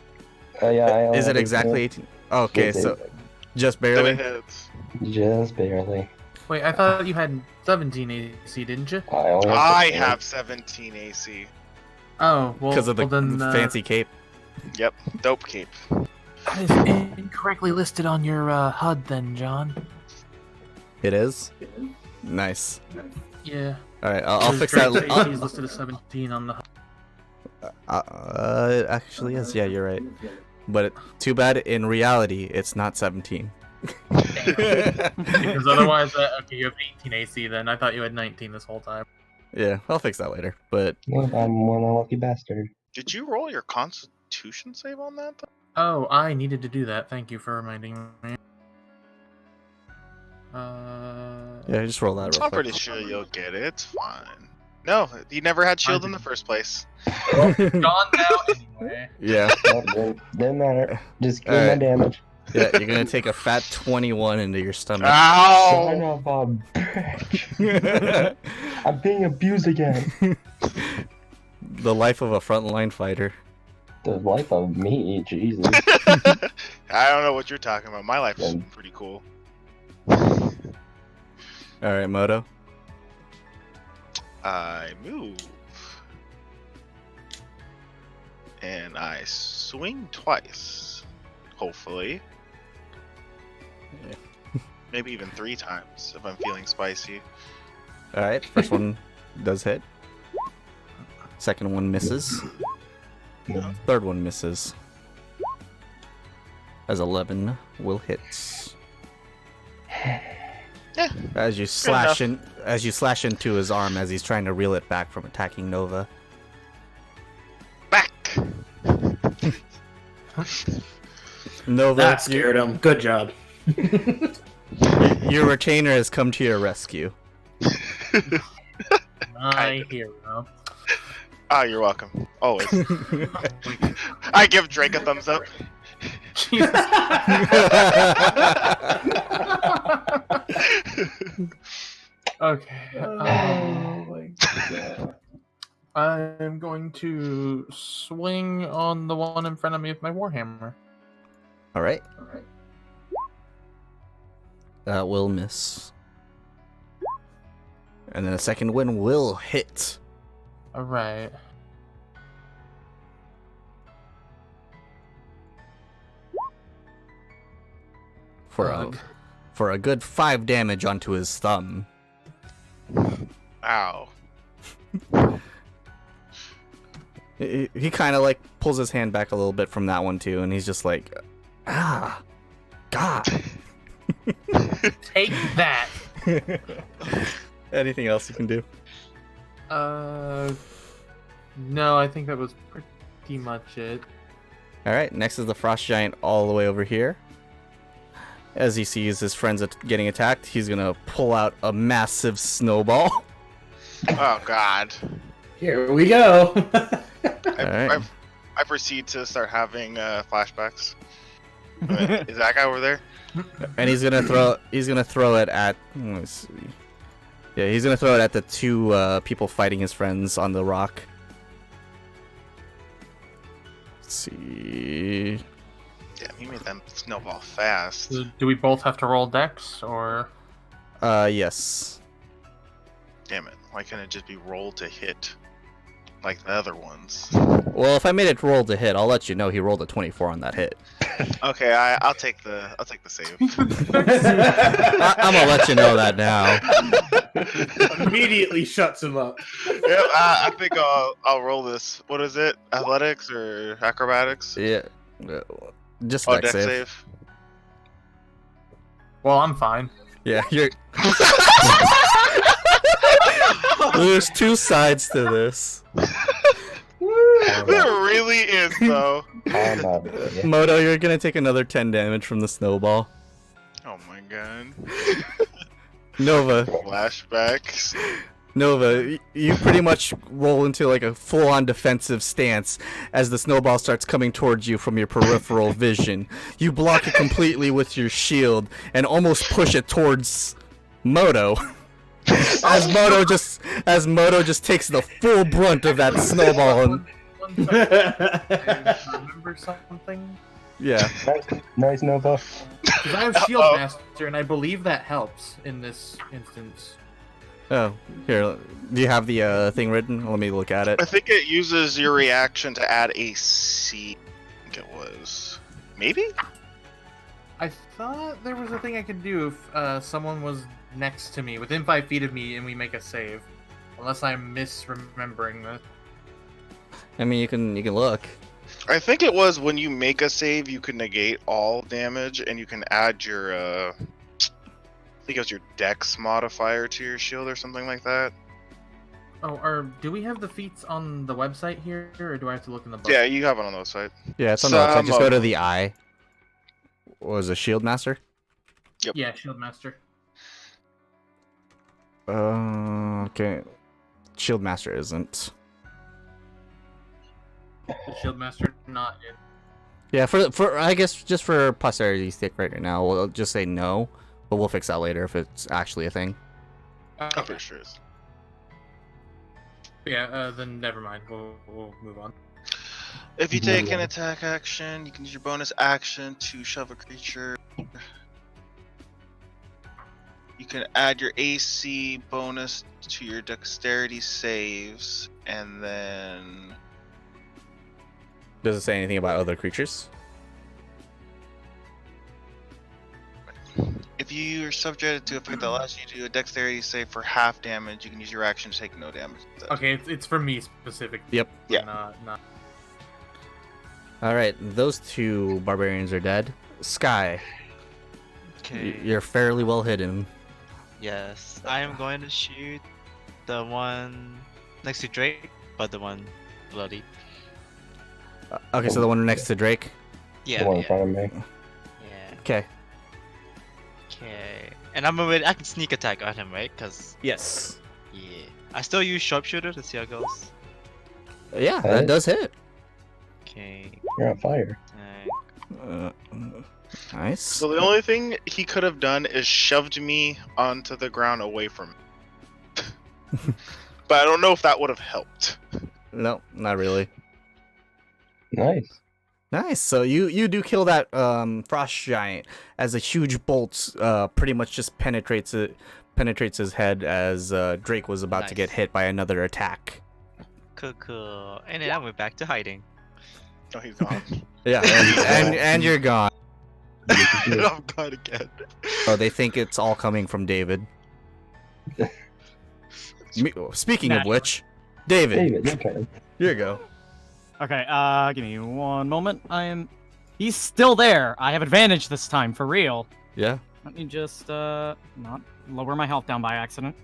Yeah, I only Is it have exactly 18? Okay, Yes, so just Then barely. it hits. Just barely. Wait, I thought you had 17 AC, didn't you? I only have I 16. have 17 AC. Oh, well, Because of the well then, fancy cape. Yep, dope cape. That is incorrectly listed on your HUD then, John. It is? Nice. Yeah. All right, I'll fix that. He's listed as 17 on the. It actually is. Yeah, you're right. But too bad. In reality, it's not 17. Because otherwise, okay, you have 18 AC then. I thought you had 19 this whole time. Yeah, I'll fix that later. But Nope, I'm one unlucky bastard. Did you roll your Constitution save on that? Though? Oh, I needed to do that. Thank you for reminding me. yeah, just roll that real I'm quick. pretty sure you'll get it. It's fine. No, you never had shield in the first place. Gone now anyway. Yeah. Nope, didn't matter. Just kill my Alright. damage. Yeah, you're gonna take a fat 21 into your stomach. Son Ow! of a bitch. I'm being abused again. The life of a frontline fighter. The life of me, Jesus. I don't know what you're talking about. My life is pretty cool. Alright, Moto. I move. And I swing twice. Hopefully. Yeah. Maybe even 3 times if I'm feeling spicy. Alright, first one does hit. Second one misses. Third one misses. As 11 will hit. Yeah. As you slash into his arm as he's trying to reel it back from attacking Nova. Back! Nova, That scared him. Good job. your retainer has come to your rescue. My hero. Ah, you're welcome. Always. I give Drake a thumbs up. Jesus. Okay. Oh my god. I'm going to swing on the one in front of me with my warhammer. Alright. That will miss. And then a second one will hit. All right. For a good 5 damage onto his thumb. Ow. He kind of like pulls his hand back a little bit from that one too, and he's just like, ah, God. Take that. Anything else you can do? No, I think that was pretty much it. All right, next is the frost giant all the way over here. As he sees his friends getting attacked, he's gonna pull out a massive snowball. Oh god. Here we go. Alright. I proceed to start having flashbacks. Is that guy over there? And he's gonna throw it at. Let's see. Yeah, he's gonna throw it at the 2 people fighting his friends on the rock. Let's see. Damn, he made them snowball fast. Do we both have to roll dex, or? Yes. Damn it. Why can't it just be roll to hit? Like the other ones. Well, if I made it roll to hit, I'll let you know he rolled a 24 on that hit. Okay, I'll take the save. I'm gonna let you know that now. Immediately shuts him up. Yep, I think I'll roll this. What is it? Athletics or acrobatics? Yeah. Just Oh, dex dex save. save. Well, I'm fine. Yeah, you're. There's 2 sides to this. There really is, though. Moto, you're gonna take another 10 damage from the snowball. Oh my god. Nova, Flashbacks. Nova, you pretty much roll into like a full-on defensive stance as the snowball starts coming towards you from your peripheral vision. You block it completely with your shield and almost push it towards Moto. As Moto just takes the full brunt of that snowball. And... Remember something? Yeah. Nice, Nova. Because I have Shield Master, and I believe that helps in this instance. Oh, here. Do you have the thing written? Let me look at it. I think it uses your reaction to add AC. I think it was. Maybe? I thought there was a thing I could do if someone was next to me, within 5 feet of me, and we make a save. Unless I'm misremembering this. I mean, you can look. I think it was when you make a save, you can negate all damage, and you can add your, I think it was your Dex modifier to your shield or something like that. Oh, do we have the feats on the website here, or do I have to look in the book? Yeah, you have it on the website. Yeah, it's on the website. Just go to the eye. What was it, Shield Master? Yep. Yeah, Shield Master. Okay. Shield Master isn't. The Shield Master not in. Yeah, for I guess just for posterity's sake right now, we'll just say no, but we'll fix that later if it's actually a thing. I'm pretty sure it's. Yeah, then never mind. We'll move on. If you take an attack action, you can use your bonus action to shove a creature. You can add your AC bonus to your dexterity saves, and then... Does it say anything about other creatures? If you are subjected to a effect that allows you to do a dexterity save for half damage, you can use your action to take no damage. Okay, it's for me specifically. Yep. Yeah. Not. Alright, those two barbarians are dead. Sky, Okay. you're fairly well hidden. Yes, I am going to shoot the one next to Drake, but the one bloody. Okay, so the one next to Drake. Yeah. The one in Yeah. front of me. Yeah. Okay. Okay. And I can sneak attack on him, right? Cause Yes. yeah, I still use sharpshooter to see how it goes. Yeah, that does hit. Okay. You're on fire. Nice. So the only thing he could have done is shoved me onto the ground away from me. But I don't know if that would have helped. No, not really. Nice. Nice. So you do kill that frost giant as a huge bolt pretty much just penetrates his head as Drake was about to get Nice. hit by another attack. Cool. And then I went back to hiding. Oh, he's gone. Yeah, and you're gone. I'm gone again. Oh, they think it's all coming from David. Speaking of which, David, David, your turn. here you go. Okay, give me one moment. He's still there. I have advantage this time, for real. Yeah, Let me just, not lower my health down by accident.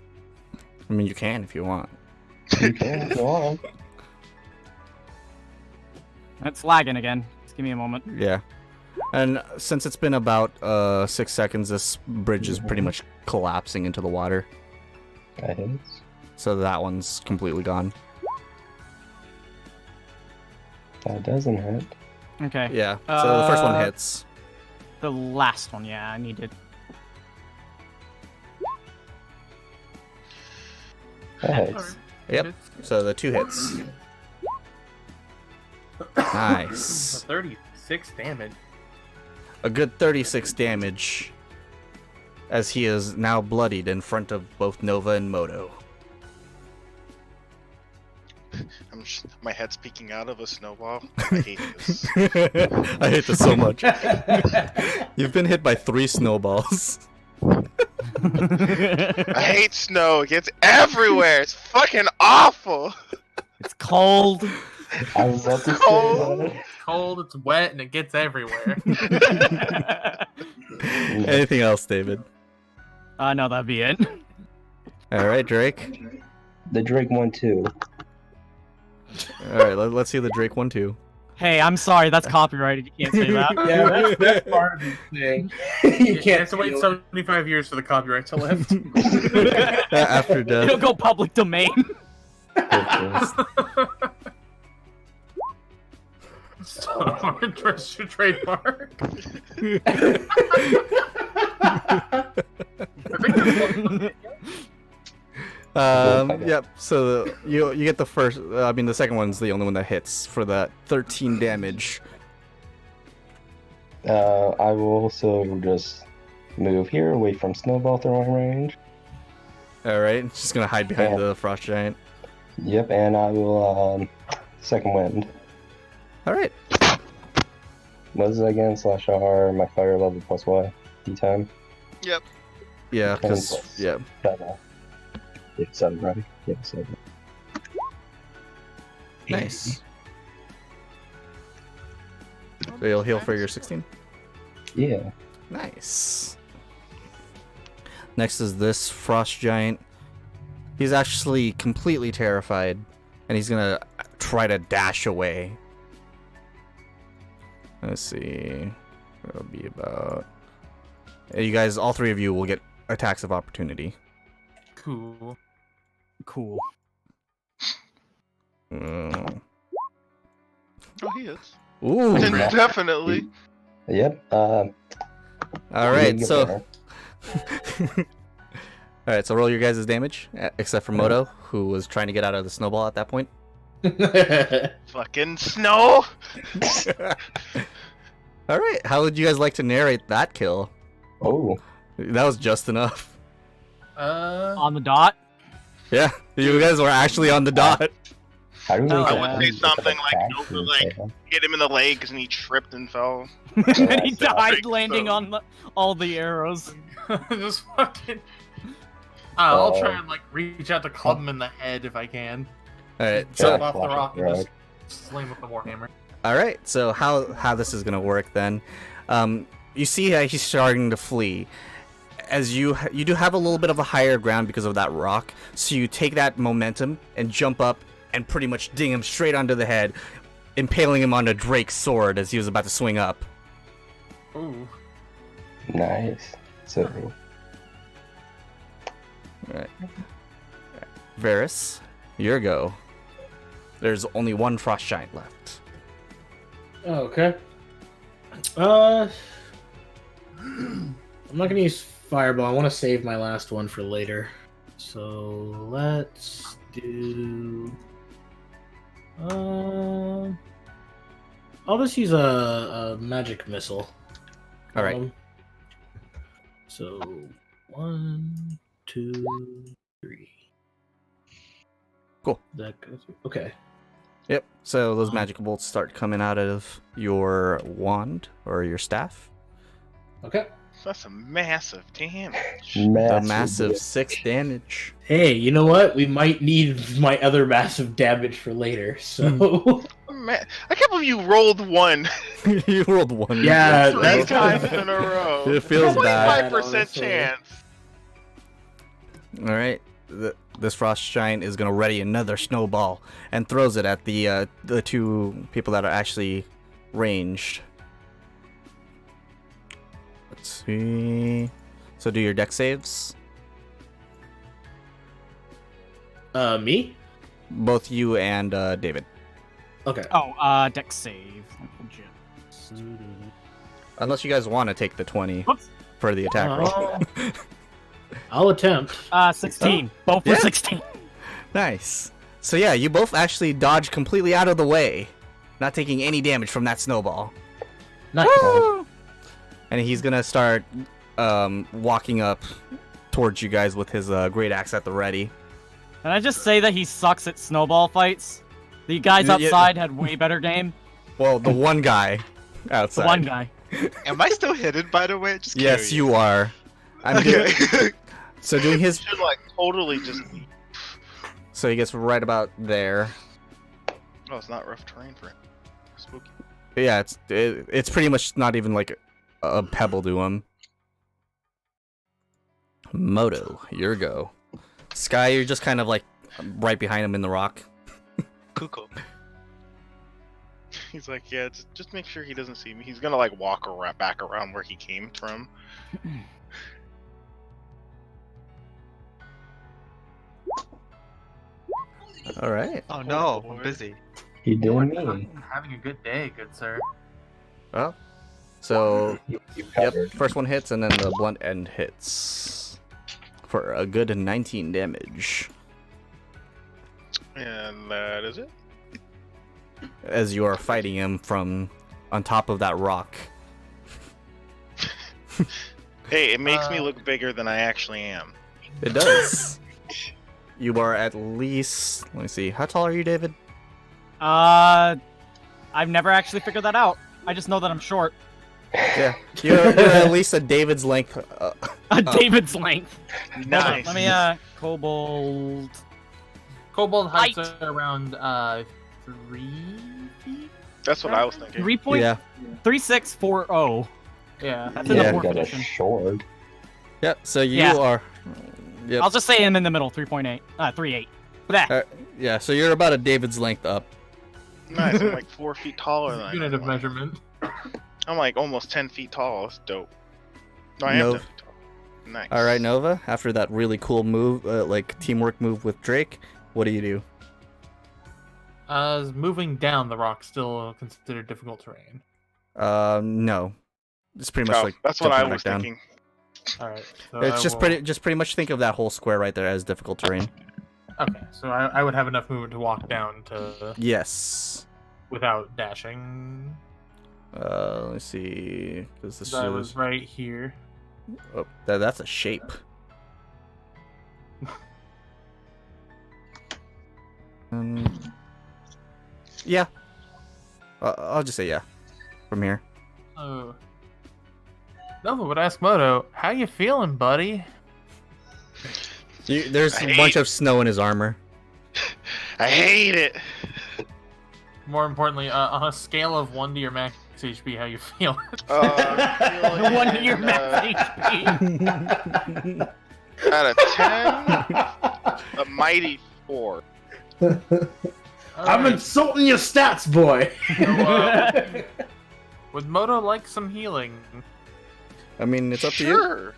I mean you can if you want. You can go on. It's lagging again. Just give me a moment. Yeah, and since it's been about 6 seconds, this bridge is pretty much collapsing into the water. That hits. So that one's completely gone. That doesn't hit. Okay. Yeah. So the first one hits. The last one, yeah, I needed. That hits. Yep. So the 2 hits. Nice. 36 damage. A good 36 damage. As he is now bloodied in front of both Nova and Moto. My head's peeking out of a snowball. I hate this. I hate this so much. You've been hit by 3 snowballs. I hate snow. It gets everywhere. It's fucking awful. It's cold. I was about to say Cold. that. Cold, it's wet, and it gets everywhere. Anything else, David? No, that'd be it. All right, Drake. The Drake one too. All right, let's see the Drake one too. Hey, I'm sorry, that's copyrighted. You can't say that. Yeah, that's part of the thing. You can't have to wait 75 years for the copyright to lift. After It'll death. go public domain. So, interest your trademark. Yep. So you get the first. I mean, the second one's the only one that hits for that 13 damage. I will also just move here away from snowball throwing range. All right, just gonna hide behind Yeah. the frost giant. Yep, and I will second wind. All right. What is it again? /R, my fire level plus what? D10? Yep. Yeah, 10 because plus yeah. 7. Yeah, 7, right? Yeah, 7. Nice. So you'll heal for your 16. Yeah. Nice. Next is this frost giant. He's actually completely terrified, and he's gonna try to dash away. Let's see. It'll be about. You guys, all three of you, will get attacks of opportunity. Cool. Cool. Mm. Oh, he is. Ooh. Definitely. Yep. All right, get so. better. Alright, so roll your guys' damage, except for Moto, who was trying to get out of the snowball at that point. Fucking snow. Alright, how would you guys like to narrate that kill? Oh. That was just enough. On the dot. Yeah, you guys were actually on the dot. How do we Oh, make I yeah. would that say like something a like, attack Nope, or like something? hit him in the legs and he tripped and fell. And he died so- landing on all the arrows. Just fucking. I'll try and like reach out to club him in the head if I can. Alright, Jump so off the flash rock it, and just slam with the warhammer. alright, so how this is gonna work then. You see how he's starting to flee. As you do have a little bit of a higher ground because of that rock, so you take that momentum and jump up and pretty much ding him straight onto the head, impaling him on a Drake's sword as he was about to swing up. Ooh. Nice. So, Alright. Varys, your go. There's only one frost giant left. Okay. I'm not gonna use fireball. I want to save my last one for later. So let's do. I'll just use a magic missile. All right. So 1, 2, 3. Cool. That goes. Okay. Yep. So those magic bolts start coming out of your wand or your staff. Okay. That's a massive damage. The massive 6 damage. Hey, you know what? We might need my other massive damage for later. So. Man, I can't believe you rolled 1 You rolled 1. Yeah, 3 that's times in a row. It feels bad. 25% honestly. chance. All right. This frost giant is gonna ready another snowball and throws it at the 2 people that are actually ranged. Let's see. So do your deck saves. Me? Both you and David. Okay. Oh, deck save. Unless you guys want to take the 20 Whoops. for the attack roll. I'll attempt. 16. Both for Yeah. 16. Nice. So yeah, you both actually dodged completely out of the way, not taking any damage from that snowball. Nice. And he's gonna start walking up towards you guys with his great axe at the ready. Can I just say that he sucks at snowball fights? The guys Yeah. outside had way better game. Well, the one guy The outside. one guy. Am I still hidden, by the way? Just Yes, curious. you are. I'm doing, Okay. so doing his. Should like totally just. So he gets right about there. Oh, it's not rough terrain for him. Spooky. Yeah, it's pretty much not even like a pebble to him. Moto, your go. Sky, you're just kind of like right behind him in the rock. Cool. He's like, yeah, just make sure he doesn't see me. He's gonna like walk back around where he came from. All right. Oh no, I'm busy. He did You are me. having a good day, good sir. Well, so You yep, covered. first one hits and then the blunt end hits for a good 19 damage And that is it. as you are fighting him from on top of that rock. Hey, it makes me look bigger than I actually am. It does. You are at least, let me see, how tall are you, David? I've never actually figured that out. I just know that I'm short. Yeah, you're at least a David's length. David's length. Hold on, Nice. let me kobold. Kobold heights Height. are around 3 feet. That's what I was thinking. 3.3640. Yeah. That's in Yeah. the You fourth got a position. sword. Yep. So you Yeah. are. Yep. I'll just say I'm in the middle. 3.8. 3.8. Blah. Yeah. So you're about a David's length up. Nice. I'm like 4 feet taller than I Unit of am. measurement. I'm like almost 10 feet tall. That's dope. No, I am No. 10 feet tall. Nice. All right, Nova. After that really cool move, like teamwork move with Drake, what do you do? Is moving down the rock still considered difficult terrain? No. It's pretty much Oh, like that's what I jumping was back down. thinking. All right. So It's I just will- pretty much think of that whole square right there as difficult terrain. Okay, so I would have enough movement to walk down to Yes. without dashing. Let's see, because this I is was right here. oh, that's a shape. Yeah. I'll just say yeah. From here. Oh. Nova would ask Moto, "How you feeling, buddy?" There's a I bunch hate- of snow in his armor. I hate it. More importantly, on a scale of 1 to your max HP, how you feel? I'm One to feeling, your max HP. Out of 10, a mighty 4. I'm insulting your stats, boy. Would Moto like some healing? I mean, it's up to you. Sure.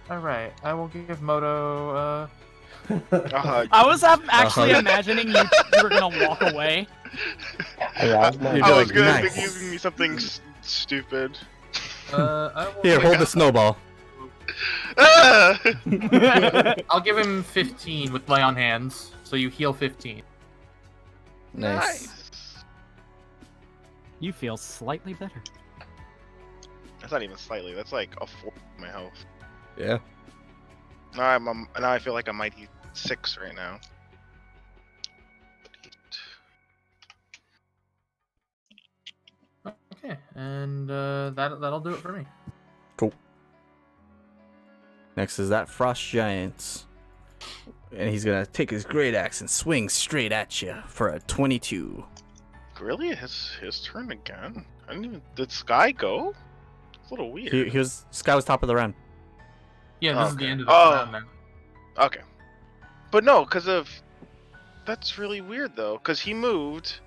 All right, I will give Moto. I was actually Uh-huh. imagining you were gonna walk away. Arouse my You'd be I was like, gonna nice. think you giving me something stupid. I will. Here, my hold the God. snowball. Ah! I'll give him 15 with lay on hands, so you heal 15. Nice. You feel slightly better. That's not even slightly. That's like a 4 of my health. Yeah. Now now I feel like I might hit 6 right now. Okay, and that'll do it for me. Cool. Next is that frost giant. And he's gonna take his great axe and swing straight at you for a 22. Really? His turn again? I didn't even. Did Sky go? It's a little weird. He was Sky was top of the round. Yeah, this is the Okay. end of the Oh. round now. Okay. But no, because of. That's really weird though, because he moved,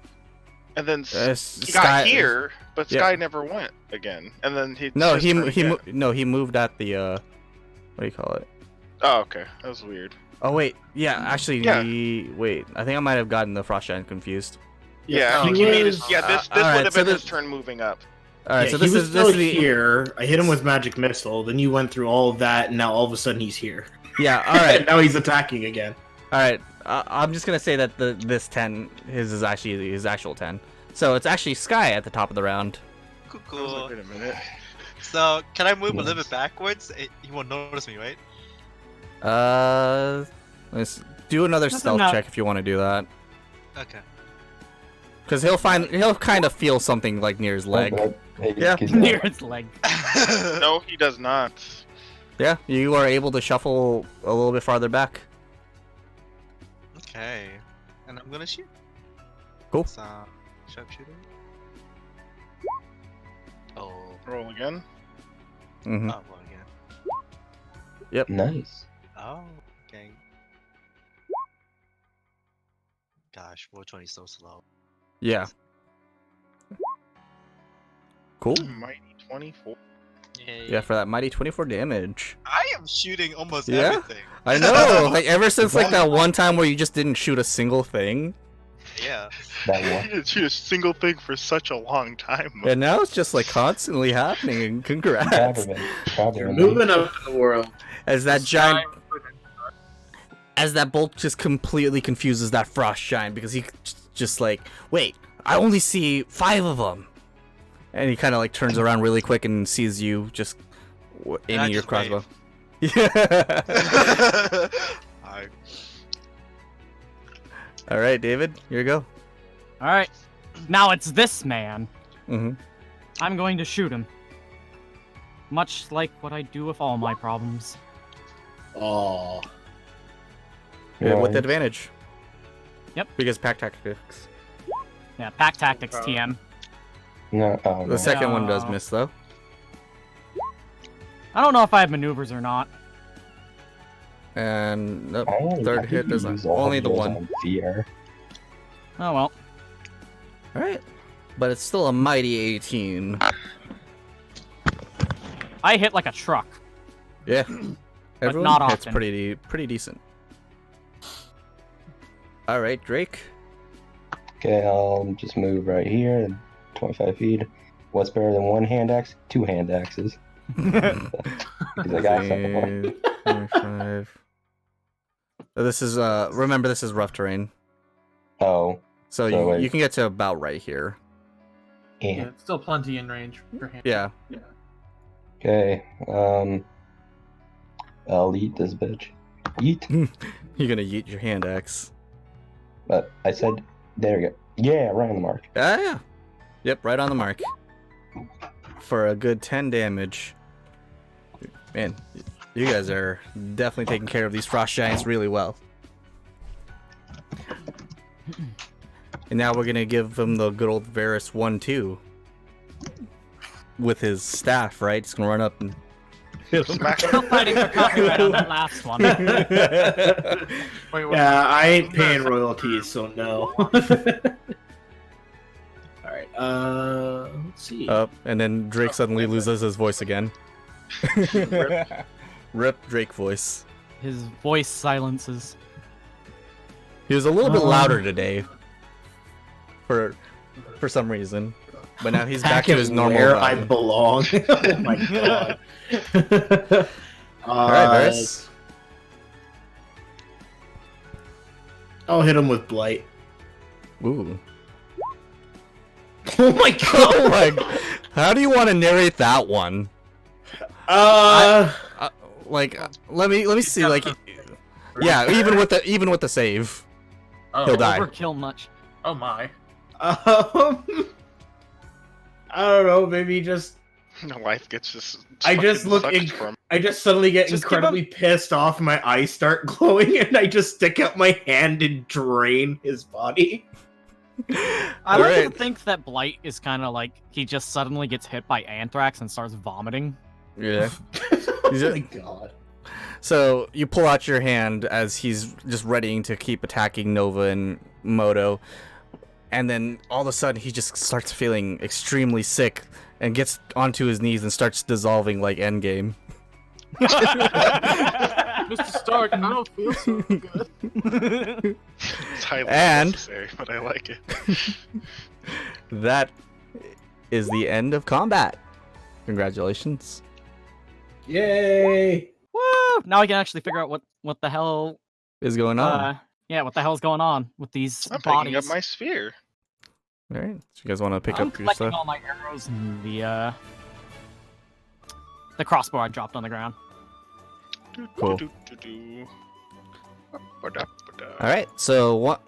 and then he got here, but yeah. Sky never went again, and then he. No, his he turn again. he moved at the what do you call it? Oh, okay, that was weird. Oh wait, yeah, actually, Yeah. wait. I think I might have gotten the frost giant confused. Yeah, I think he he made his. was- Yeah, this alright, would have so been his this- turn moving up. All right, Yeah, so he this was is still the here. I hit him with magic missile. Then you went through all of that, and now all of a sudden he's here. yeah. All right, And now he's attacking again. all right. I'm just gonna say that this 10 his is actually his actual 10. So it's actually Sky at the top of the round. Cool, I was like, cool. wait a minute. So, can I move a little Nice. bit backwards? He won't notice me, right? Let's do another That's stealth enough. check if you want to do that, Okay. because he'll kind of feel something like near his leg. Hey, Yeah. excuse me. Near its leg. No, he does not. Yeah, you are able to shuffle a little bit farther back. Okay. And I'm gonna shoot. Cool. So, sharpshooter. Oh. Roll again. Mm-hmm. Oh, well, again. Nice. Oh, okay. Gosh, 420 is so slow. Yeah. Cool. Mighty 24. Yay. Yeah, for that mighty 24 damage. I am shooting almost Yeah? everything. I know. Like ever since like that one time where you just didn't shoot a single thing, Yeah. That You one. didn't shoot a single thing for such a long time. and now it's just like constantly happening. And congrats. Probably. Moving up in the world. As that giant, as that bolt just completely confuses that frost giant because he just like, wait, I only see 5 of them, and he kind of like turns around really quick and sees you just And I aiming your just crossbow. wave. Yeah. Alright. All right, David, here you go. All right. Now it's this man. Mm-hmm. I'm going to shoot him. Much like what I do with all my problems. Oh. With advantage. Yep. Because pack tactics. Yeah, pack tactics, TM. No, oh, The no. second one does No. miss though. I don't know if I have maneuvers or not. And nope, I third think hit you doesn't. use all Only of the those one. on VR. Oh well. All right, but it's still a mighty 18. I hit like a truck. Yeah, But everyone not hits often. pretty decent. All right, Drake. Okay, I'll just move right here, 25 feet. What's better than one hand axe? Two hand axes. Because I got something. 25. This is remember this is rough terrain, Oh, so So, you like- can get to about right here. Yeah, and it's still plenty in range for hand. Yeah. okay. I'll eat this bitch. Eat. You're gonna yeet your hand axe. But I said, there you go. Yeah, right on the mark. Yeah. Yep, right on the mark. For a good 10 damage. Man, you guys are definitely taking care of these frost giants really well. And now we're gonna give them the good old Varus 1-2. With his staff, right? He's gonna run up and hit him. Smack Still fighting for copyright on that last one. Wait, what? Yeah, I ain't paying royalties, so no. Alright, let's see. And then Drake suddenly loses his voice again. Rip Drake voice. His voice silences. He was a little bit louder today. For some reason. But now he's back to his normal where I volume. belong. Oh my god. Alright, Varus. I'll hit him with blight. Ooh. Oh my god. Oh my. How do you want to narrate that one? Let me see. Like, yeah, even with the save, Oh, he'll die. Overkill much. oh my. I don't know. Maybe just Life gets just. I just fucking look sucked inc- from. I just suddenly get Just give incredibly pissed off. My eyes start glowing, and I just stick out my hand and drain his body. I like Alright. to think that Blight is kind of like he just suddenly gets hit by anthrax and starts vomiting. Yeah. Oh my god. So you pull out your hand as he's just readying to keep attacking Nova and Moto, and then all of a sudden he just starts feeling extremely sick and gets onto his knees and starts dissolving like Endgame. Mr. Stark, I don't feel so good. It's highly And- necessary, but I like it. That is the end of combat. Congratulations. Yay! Woo! Now I can actually figure out what the hell. Is going on. Yeah, what the hell's going on with these I'm bodies? picking up my sphere. All right. So you guys want to pick I'm up your collecting stuff? all my arrows and the crossbow I dropped on the ground. Cool. All All right. So what?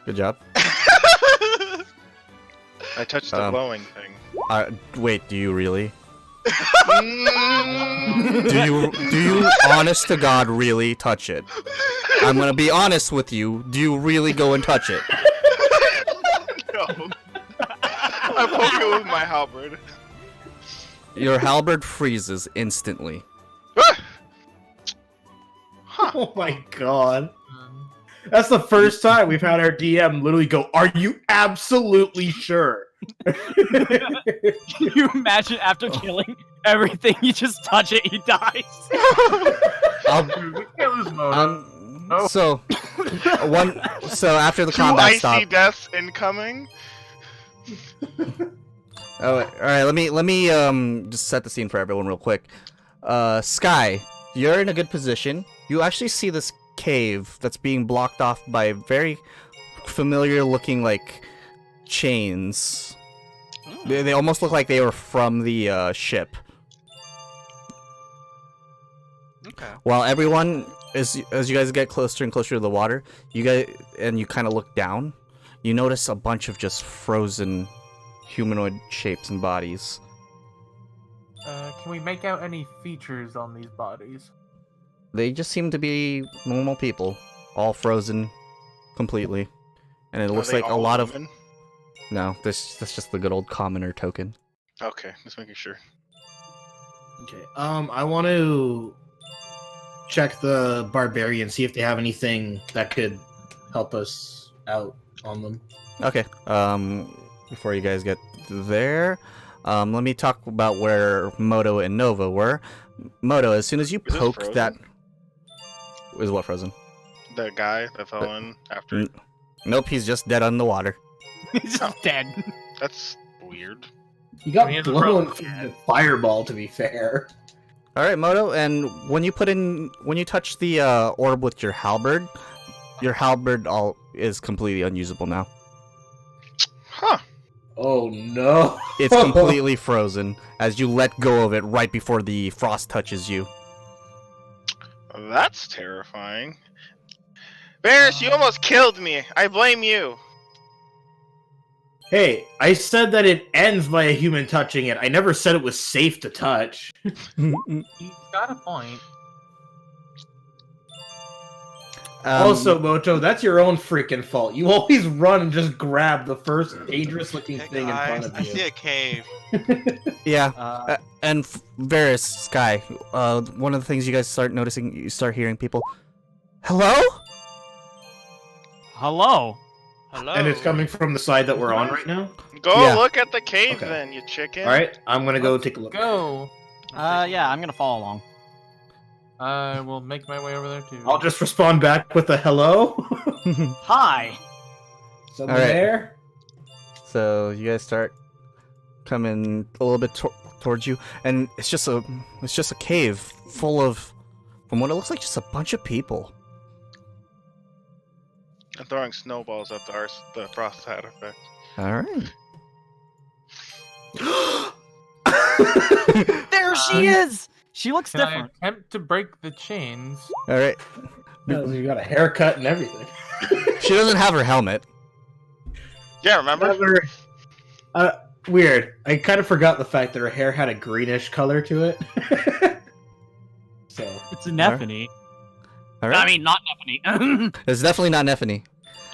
Good job. I touched the glowing thing. Wait. Do you really? Mm. Do you honest to God really touch it? I'm gonna be honest with you. Do you really go and touch it? No. I poke it with my halberd. Your halberd freezes instantly. Oh my god. That's the first time we've had our DM literally go, "Are you absolutely sure?" Can you imagine after killing everything, you just touch it, he dies? We can't lose Moto. No. So after the Two combat icy stopped. deaths incoming. Oh, all right. Let me just set the scene for everyone real quick. Sky, you're in a good position. You actually see this cave that's being blocked off by very familiar looking like chains. They almost look like they were from the ship. Okay. While everyone, as you guys get closer and closer to the water, you kind of look down, you notice a bunch of just frozen humanoid shapes and bodies. Can we make out any features on these bodies? They just seem to be normal people, all frozen completely, and it Are looks they like a all lot of. women? No, that's just the good old commoner token. Okay, just making sure. Okay. I want to check the barbarian, see if they have anything that could help us out on them. Okay. Before you guys get there, let me talk about where Moto and Nova were. Moto, as soon as you Is this poke that, frozen? is what frozen? The guy that fell in after. Nope, he's just dead on the water. He's just dead. That's weird. He got I mean, it's blown probably- from the fireball, to be fair. All right, Moto, and when you touch the orb with your halberd is completely unusable now. Huh. Oh no! It's completely frozen as you let go of it right before the frost touches you. That's terrifying. Varys, you almost killed me. I blame you. Hey, I said that it ends by a human touching it. I never said it was safe to touch. You got a point. Also, Moto, that's your own freaking fault. You always run and just grab the first dangerous-looking Hey thing in front guys, of I see you. a cave. yeah, and Varys, Sky, one of the things you guys start noticing, you start hearing people. Hello? Hello. Hello. And it's coming from the side that we're on right now? Go Yeah. look at the cave Okay. then, you chicken. Alright, I'm gonna go take a look. Go. Yeah, I'm gonna follow along. I will make my way over there too. I'll just respond back with a hello. Hi. Someone Alright. there? So you guys start coming a little bit towards you, and it's just a cave full of, from what it looks like, just a bunch of people. I'm throwing snowballs at the frost hat effect. All right. There she is. She looks Can I different. attempt to break the chains? All right. You got a haircut and everything. She doesn't have her helmet. Yeah, remember? Never. Weird. I kind of forgot the fact that her hair had a greenish color to it. So It's a Nephany. All right. I mean, not Nephany. It's definitely not Nephany.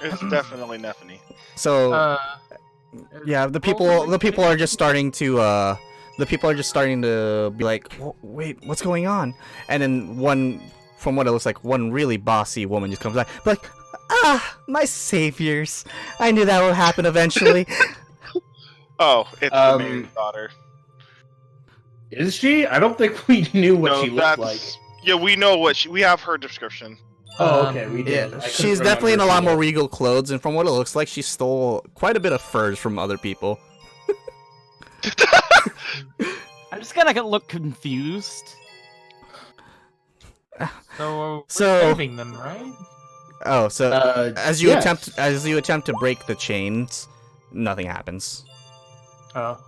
It's definitely Nephany. So yeah, the people are just starting to be like, wait, what's going on? And then one, from what it looks like, one really bossy woman just comes back, like, my saviors! I knew that would happen eventually. Oh, it's the mayor's daughter. is she? I don't think we knew what No, she looked like. Yeah, we know what we have her description. Oh, okay, we did. Yeah, I couldn't she's definitely in a remember lot if more she regal clothes, and from what it looks like, she stole quite a bit of furs from other people. I'm just gonna look confused. So we're So- saving them, right? Oh, so was. as you yes. attempt to break the chains, nothing happens. Oh.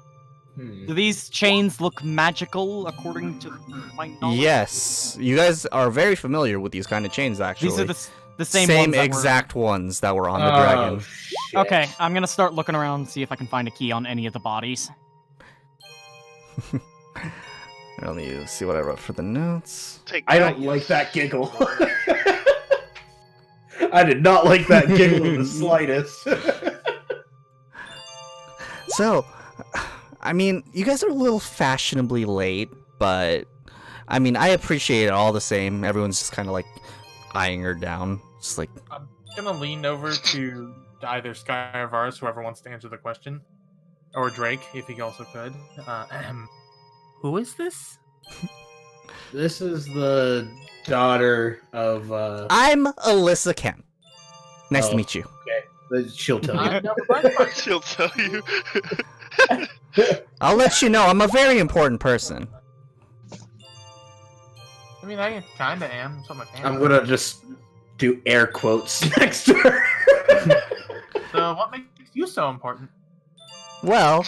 Hmm. Do these chains look magical according to my knowledge? Yes, you guys are very familiar with these kind of chains. Actually, These are the same ones that exact ones that were on the Oh, dragon. shit. Okay, I'm gonna start looking around and see if I can find a key on any of the bodies. Let me see what I wrote for the notes. Take I that, don't you like that giggle. I did not like that giggle in the slightest. So, I mean, you guys are a little fashionably late, but I mean, I appreciate it all the same. Everyone's just kind of like eyeing her down, just like, I'm gonna lean over to either Sky or Varus, whoever wants to answer the question, or Drake, if he also could. Who is this? This is the daughter of. I'm Alyssa Kemp. Nice to Oh. meet you. She'll tell you. I've never met her. She'll tell you. I'll let you know. I'm a very important person. I mean, I kinda am. That's what my pants I'm are. gonna just do air quotes next to her. So, what makes you so important? Well,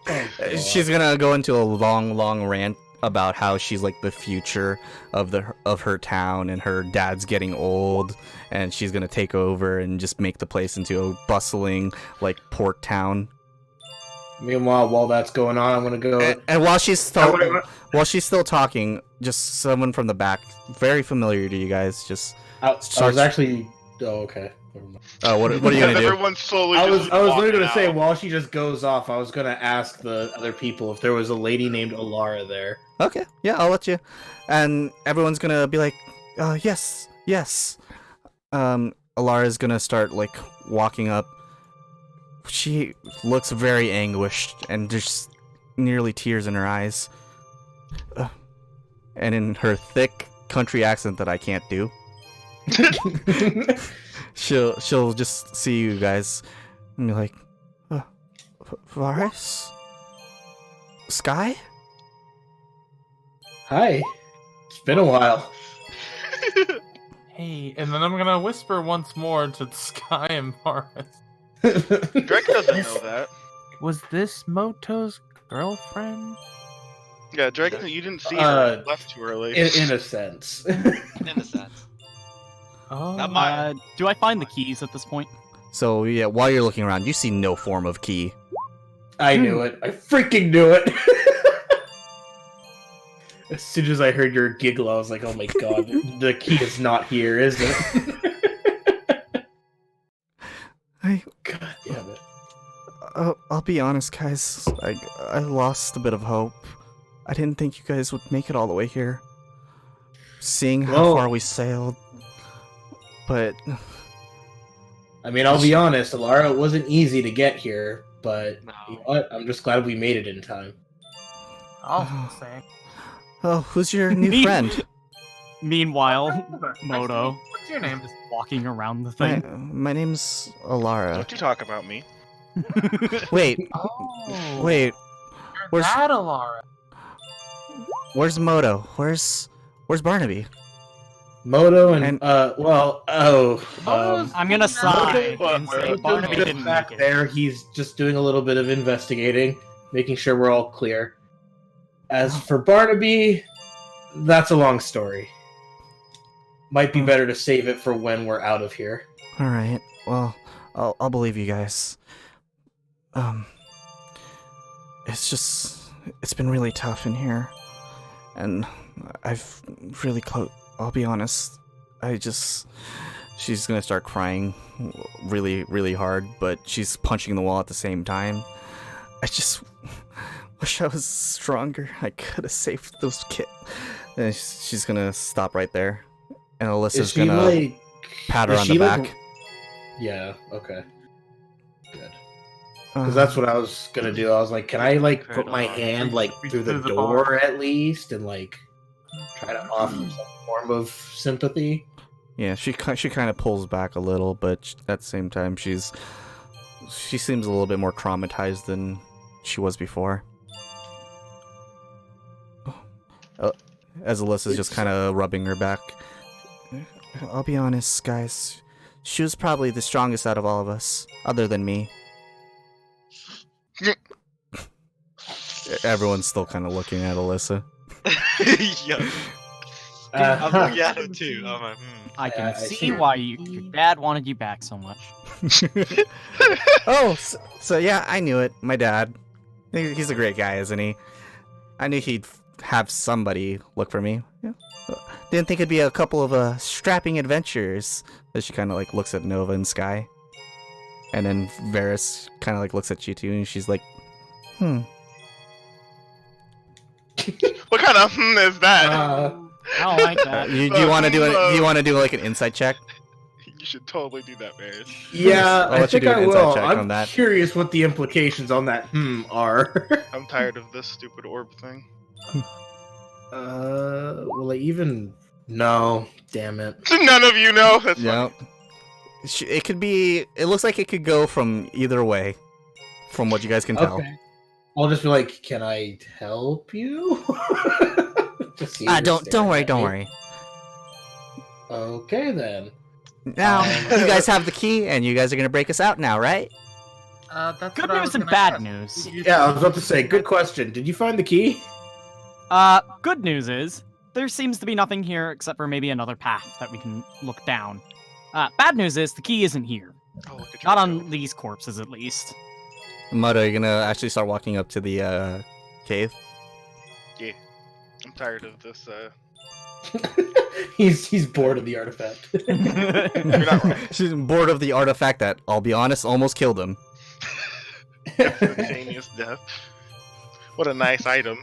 Oh, she's gonna go into a long rant about how she's like the future of her town, and her dad's getting old, and she's gonna take over and just make the place into a bustling like port town. Meanwhile, while that's going on, I'm gonna go. And while she's still talking, just someone from the back, very familiar to you guys, just I was actually. Oh, okay. Oh, what are you gonna do? Everyone's slowly. I was literally walking gonna say out. while she just goes off, I was gonna ask the other people if there was a lady named Alara there. Okay, yeah, I'll let you. And everyone's gonna be like, yes. Alara's gonna start like walking up. She looks very anguished and just nearly tears in her eyes. And in her thick country accent that I can't do, she'll just see you guys and be like, Varus? Sky? Hi. It's been a while. Hey, and then I'm gonna whisper once more to Sky and Varus. Drake doesn't know that. Was this Moto's girlfriend? Yeah, Drake, you didn't see her. You left too early. In a sense. In a sense. Oh, Not mine. Do I find the keys at this point? So yeah, while you're looking around, you see no form of key. I knew it. I freaking knew it. As soon as I heard your giggle, I was like, "Oh my god, the key is not here, is it?" God damn it. I'll be honest, guys. I lost a bit of hope. I didn't think you guys would make it all the way here. Seeing how far we sailed, but I mean, I'll be honest, Alara, it wasn't easy to get here, but No. you know what? I'm just glad we made it in time. I'll say. oh, who's your new friend? Meanwhile, Moto What's your name? just walking around the My, thing. my name's Alara. Don't you talk about me. Wait, Oh, wait. Where's that Alara? Where's Moto? Where's Barnaby? Moto and, And- I'm gonna sigh Moto- and say Moto's Barnaby just didn't back make it. there. He's just doing a little bit of investigating, making sure we're all clear. As for Barnaby, that's a long story. Might be better to save it for when we're out of here. All right. Well, I'll believe you guys. It's been really tough in here, and I've really I'll be honest. She's gonna start crying, really, really hard, but she's punching the wall at the same time. I just wish I was stronger. I could have saved those kids. And she's gonna stop right there, and Alyssa's gonna pat her on the back. Yeah. Okay. Good. Because that's what I was gonna do. I was like, can I put my hand through the door at least and try to offer some form of sympathy? Yeah, she kind of pulls back a little, but at the same time, she seems a little bit more traumatized than she was before. As Alyssa's just kind of rubbing her back. I'll be honest, guys. She was probably the strongest out of all of us, other than me. Everyone's still kind of looking at Alyssa. Yeah. I'm looking at him too. I'm like, I can I see see. why your dad wanted you back so much. Oh, so yeah, I knew it. My dad. He's a great guy, isn't he? I knew he'd have somebody look for me. Yeah. Didn't think it'd be a couple of strapping adventurers. As she kind of looks at Nova and Sky. And then Varus kind of looks at you too, and she's like, What kind of is that? I don't like that. Do you want to do it? Do you want to do an insight check? You should totally do that, Varys. Yeah, I'll I let you think do an I insight will. check on I'm that. curious what the implications on that are. I'm tired of this stupid orb thing. Will I even? No, damn it. None of you know. That's Yeah. It could be. It looks like it could go from either way, from what you guys can tell. Okay. I'll just be like, can I help you? Just see if you're Don't staring worry, at don't me. worry. Okay then. Now you guys have the key, and you guys are gonna break us out now, right? That's Good what I news was and gonna bad ask. news. Yeah, I was about to say, good question. Did you find the key? Good news is there seems to be nothing here except for maybe another path that we can look down. Bad news is the key isn't here. Oh, look at Not you on go. these corpses, at least. Moto, you're gonna actually start walking up to the cave. Yeah, I'm tired of this. He's bored of the artifact. You're not wrong. She's bored of the artifact that, I'll be honest, almost killed him. Instantaneous death. What a nice item.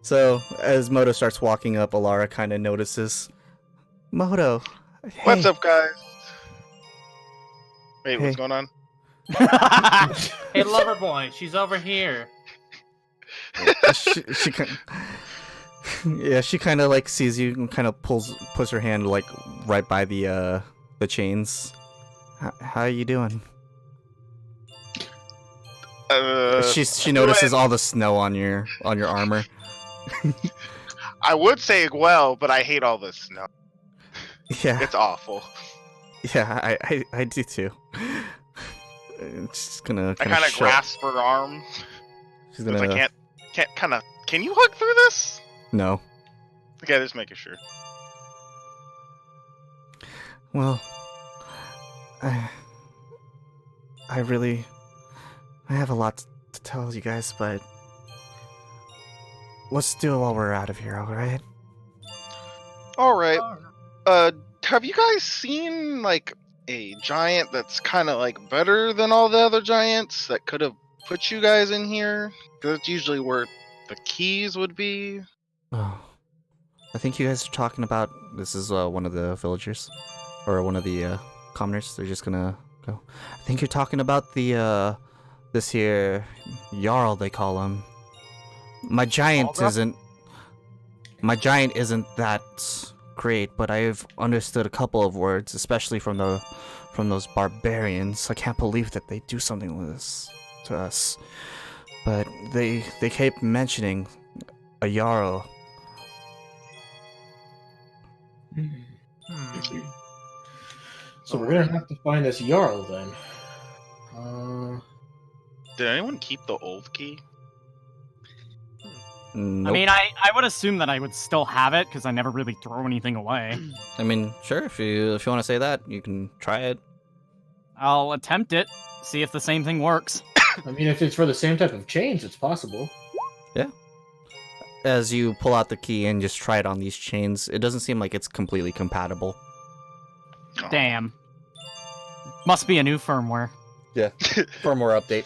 So, as Moto starts walking up, Alara kind of notices. Moto, hey. What's up, guys? Wait, Hey. what's going on? Hey, lover boy, she's over here. she yeah, she kind of like sees you and kind of puts her hand like right by the chains. How are you doing? She notices all the snow on your armor. I would say well, but I hate all this snow. Yeah, It's awful. yeah, I do too. She's gonna. I kind of grasp her arm. She's 'cause gonna. I can't kind of. Can you hug through this? No. Okay, just making sure. Well, I have a lot to tell you guys, but let's do it while we're out of here, alright? All right. Have you guys seen like a giant that's kind of like better than all the other giants that could have put you guys in here? Because that's usually where the keys would be. Oh. I think you guys are talking about, this is one of the villagers, or one of the commoners. They're just gonna go. I think you're talking about the this here Jarl, they call him. My giant isn't that great, but I've understood a couple of words, especially from those barbarians. I can't believe that they do something like this to us. But they kept mentioning a Jarl. So we're gonna have to find this Jarl then. Did anyone keep the old key? Nope. I mean, I would assume that I would still have it because I never really throw anything away. I mean, sure, if you want to say that, you can try it. I'll attempt it, see if the same thing works. I mean, if it's for the same type of chains, it's possible. As you pull out the key and just try it on these chains, it doesn't seem like it's completely compatible. Oh. Damn. Must be a new firmware. Yeah, firmware update.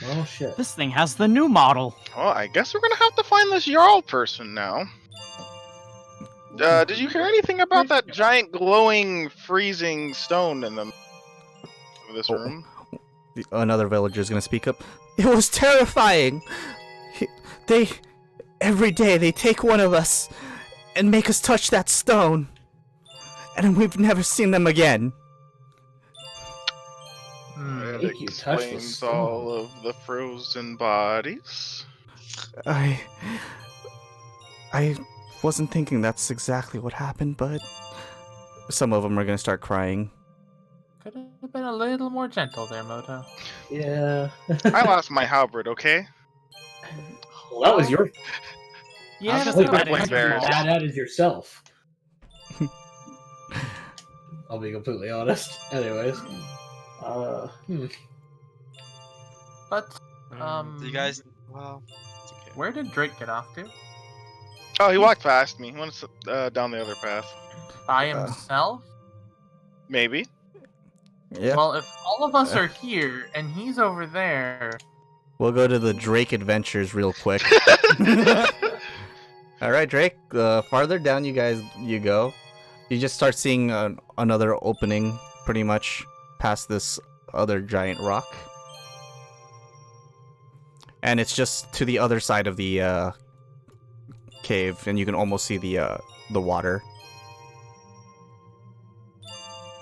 Oh shit. This thing has the new model. Well, I guess we're gonna have to find this Jarl person now. Did you hear anything about that giant glowing, freezing stone in the of this room? Another villager is gonna speak up. It was terrifying. Every day they take one of us and make us touch that stone, and we've never seen them again. Make you touch the Explains stone. all of the frozen bodies. I wasn't thinking that's exactly what happened, but some of them are gonna start crying. Could have been a little more gentle there, Moto. Yeah. I lost my halberd, okay? Well, that was your. Yeah, I'm that's just not a bit bad. embarrassed. Bad at is yourself. I'll be completely honest. Anyways. But, Do you guys? Well, it's okay. where did Drake get off to? Oh, he walked past me. He went down the other path. By himself? Maybe. Yeah. Well, if all of us are here and he's over there, We'll go to the Drake Adventures real quick. All right, Drake. Farther down you go. You just start seeing another opening, pretty much past this other giant rock, and it's just to the other side of the cave, and you can almost see the water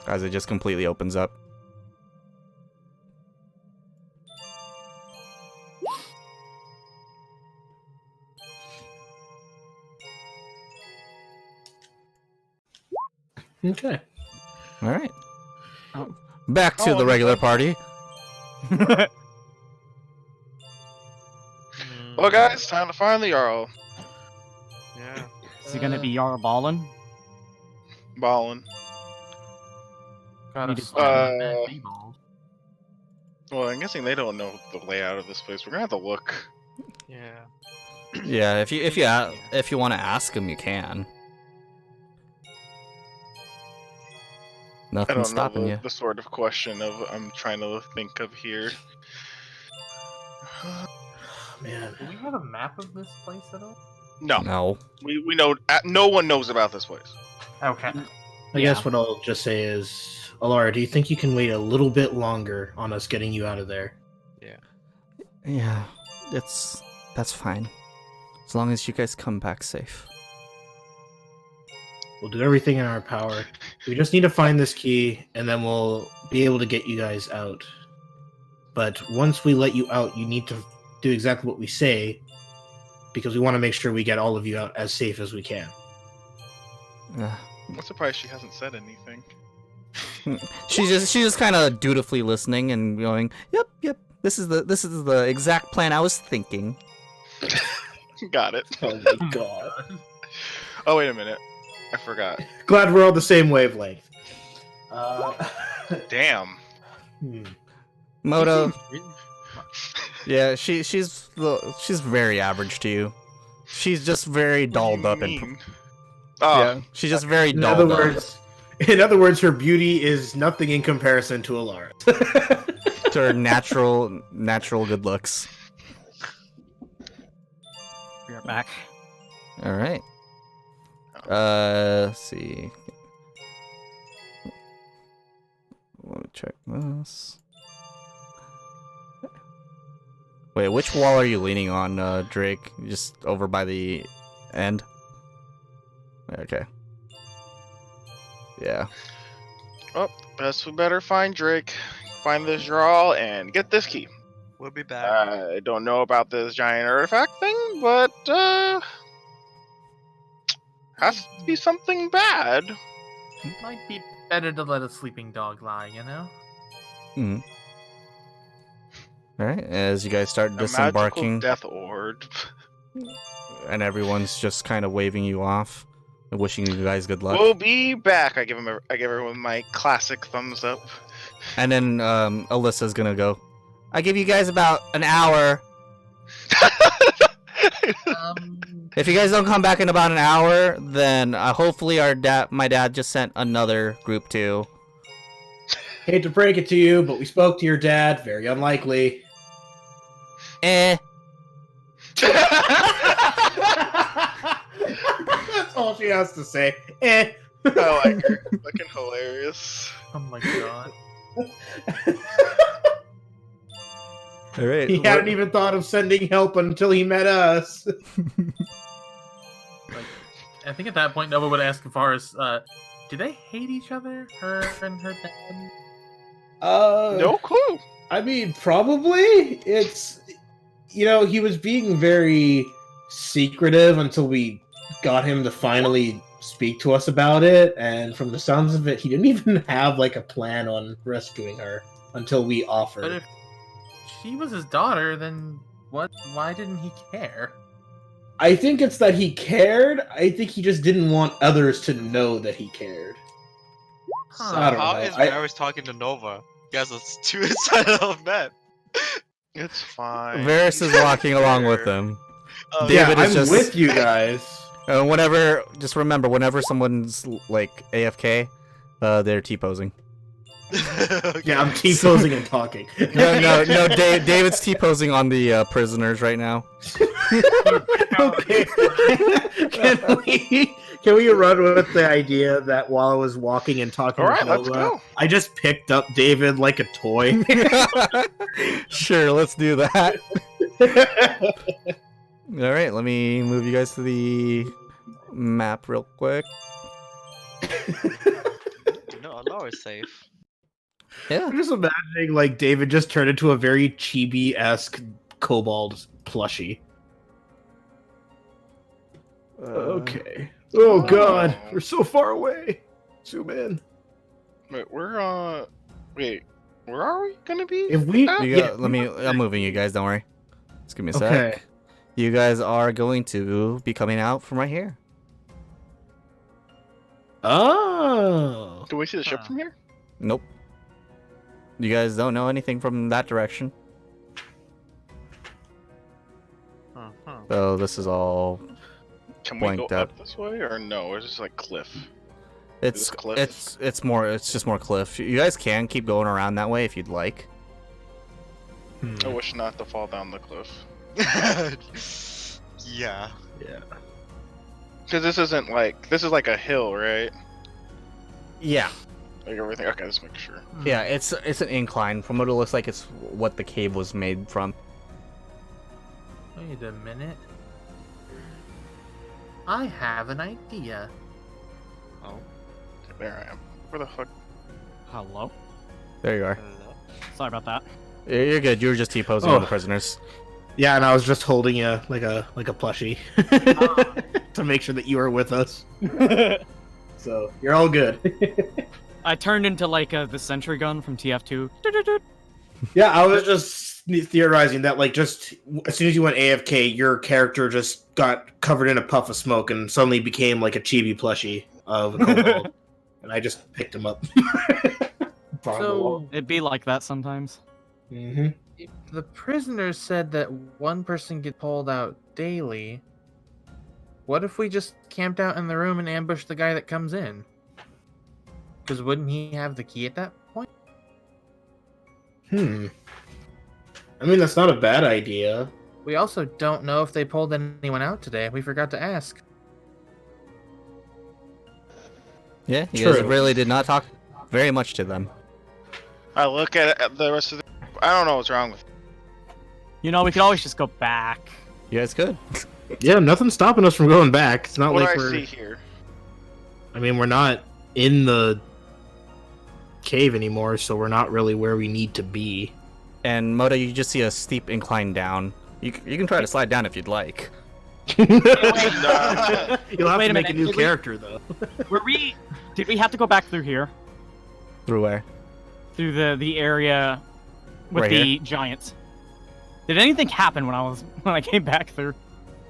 as it just completely opens up. Okay. All right. Back to the regular party. Well, guys, time to find the Jarl. Yeah. Is he gonna be Yarballen? Ballin. Gotta Needed- slam that B-ball. Well, I'm guessing they don't know the layout of this place. We're gonna have to look. Yeah. Yeah, if you want to ask him, you can. I Nothing's don't know stopping you. the sort of question of I'm trying to think of here. Man. Do we have a map of this place at all? No, No. we know. No one knows about this place. Okay. I guess what I'll just say is, Alara, do you think you can wait a little bit longer on us getting you out of there? Yeah, that's fine. As long as you guys come back safe. We'll do everything in our power. We just need to find this key, and then we'll be able to get you guys out. But once we let you out, you need to do exactly what we say, because we want to make sure we get all of you out as safe as we can. I'm surprised she hasn't said anything. She's just kind of dutifully listening and going, "Yep. This is the exact plan I was thinking." Got it. Oh my god. Oh, wait a minute. I forgot. Glad we're all the same wavelength. Damn. Moto. Yeah, she's very average to you. She's just very dolled up and and. yeah, she's just very In dolled other words, her beauty is nothing in comparison to Alara. up to her natural good looks. We are back. All right. Let's see. Let me check this. Wait, which wall are you leaning on, Drake? Just over by the end? Okay. Yeah. Oh, best we better find Drake, find this draw, and get this key. We'll be back. I don't know about this giant artifact thing, but has to be something bad. Might be better to let a sleeping dog lie, you know? Mm. All right. As you guys start A magical disembarking, death orb. and everyone's just kind of waving you off and wishing you guys good luck. We'll be back. I give everyone my classic thumbs up. And then Alyssa's gonna go, "I give you guys about an hour. If you guys don't come back in about an hour, then hopefully my dad just sent another group too." Hate to break it to you, but we spoke to your dad. Very unlikely. Eh. That's all she has to say. Eh. I like her. Fucking hilarious. Oh my god. All right. He hadn't even thought of sending help until he met us. I think at that point Nova would ask Avaris, do they hate each other? Her and her dad? No clue. I mean, probably. It's, he was being very secretive until we got him to finally speak to us about it, and from the sounds of it, he didn't even have, a plan on rescuing her until we offered. But if she was his daughter, then why didn't he care? I think it's that he cared. I think he just didn't want others to know that he cared. So I don't how know. is Varys talking to Nova? You guys are too inside of that. It's fine. Varys is walking along with them. Yeah, David is I'm just with you guys. Just remember, whenever someone's AFK, they're T-posing. Okay. Yeah, I'm T-posing and talking. No, David's T-posing on the prisoners right now. Okay. Can we run with the idea that while I was walking and talking All right, with let's Nova, go. I just picked up David like a toy? Sure, let's do that. All right, let me move you guys to the map real quick. No, Laura's safe. Yeah. I'm just imagining David just turned into a very chibi-esque kobold plushie. Okay. Oh god, we're so far away. Zoom in. Wait, where are we gonna be? If we I'm moving you guys, don't worry. Just give me a sec. Okay. You guys are going to be coming out from right here. Oh. Can we see the ship from here? Nope. You guys don't know anything from that direction. So this is all Can we go blanked out. up this way or no? Or is this like cliff? It's cliff? it's just more cliff. You guys can keep going around that way if you'd like. I wish not to fall down the cliff. Yeah. Yeah. Because this is like a hill, right? Yeah. Like everything. Okay, just make sure. Yeah, it's an incline. From what it looks like, it's what the cave was made from. Wait a minute. I have an idea. Oh. Okay, there I am. Where the fuck? Hello? There you are. Hello. Sorry about that. You're good. You were just T-posing on the prisoners. Yeah, and I was just holding you like a plushie to make sure that you were with us. So you're all good. I turned into like the sentry gun from TF2. Yeah, I was just theorizing that like just as soon as you went AFK, your character just got covered in a puff of smoke and suddenly became like a chibi plushie of a kobold, and I just picked him up. So It'd be like that sometimes. Mm-hmm. the prisoners said that one person get pulled out daily. What if we just camped out in the room and ambushed the guy that comes in? Because wouldn't he have the key at that point? I mean, that's not a bad idea. We also don't know if they pulled anyone out today. We forgot to ask. Yeah, you guys True. really did not talk very much to them. I look at the rest of the. I don't know what's wrong with. You know, we could always just go back. You guys could. Yeah, nothing's stopping us from going back. It's not What like do I we're. see here? I mean, we're not in the cave anymore, so we're not really where we need to be. And Moto, you just see a steep incline down. You can try to slide down if you'd like. You'll have Wait to a make minute, a new did we- character, though. Did we have to go back through here? Through where? Through the area with Right the giants? Did anything happen when I came back through?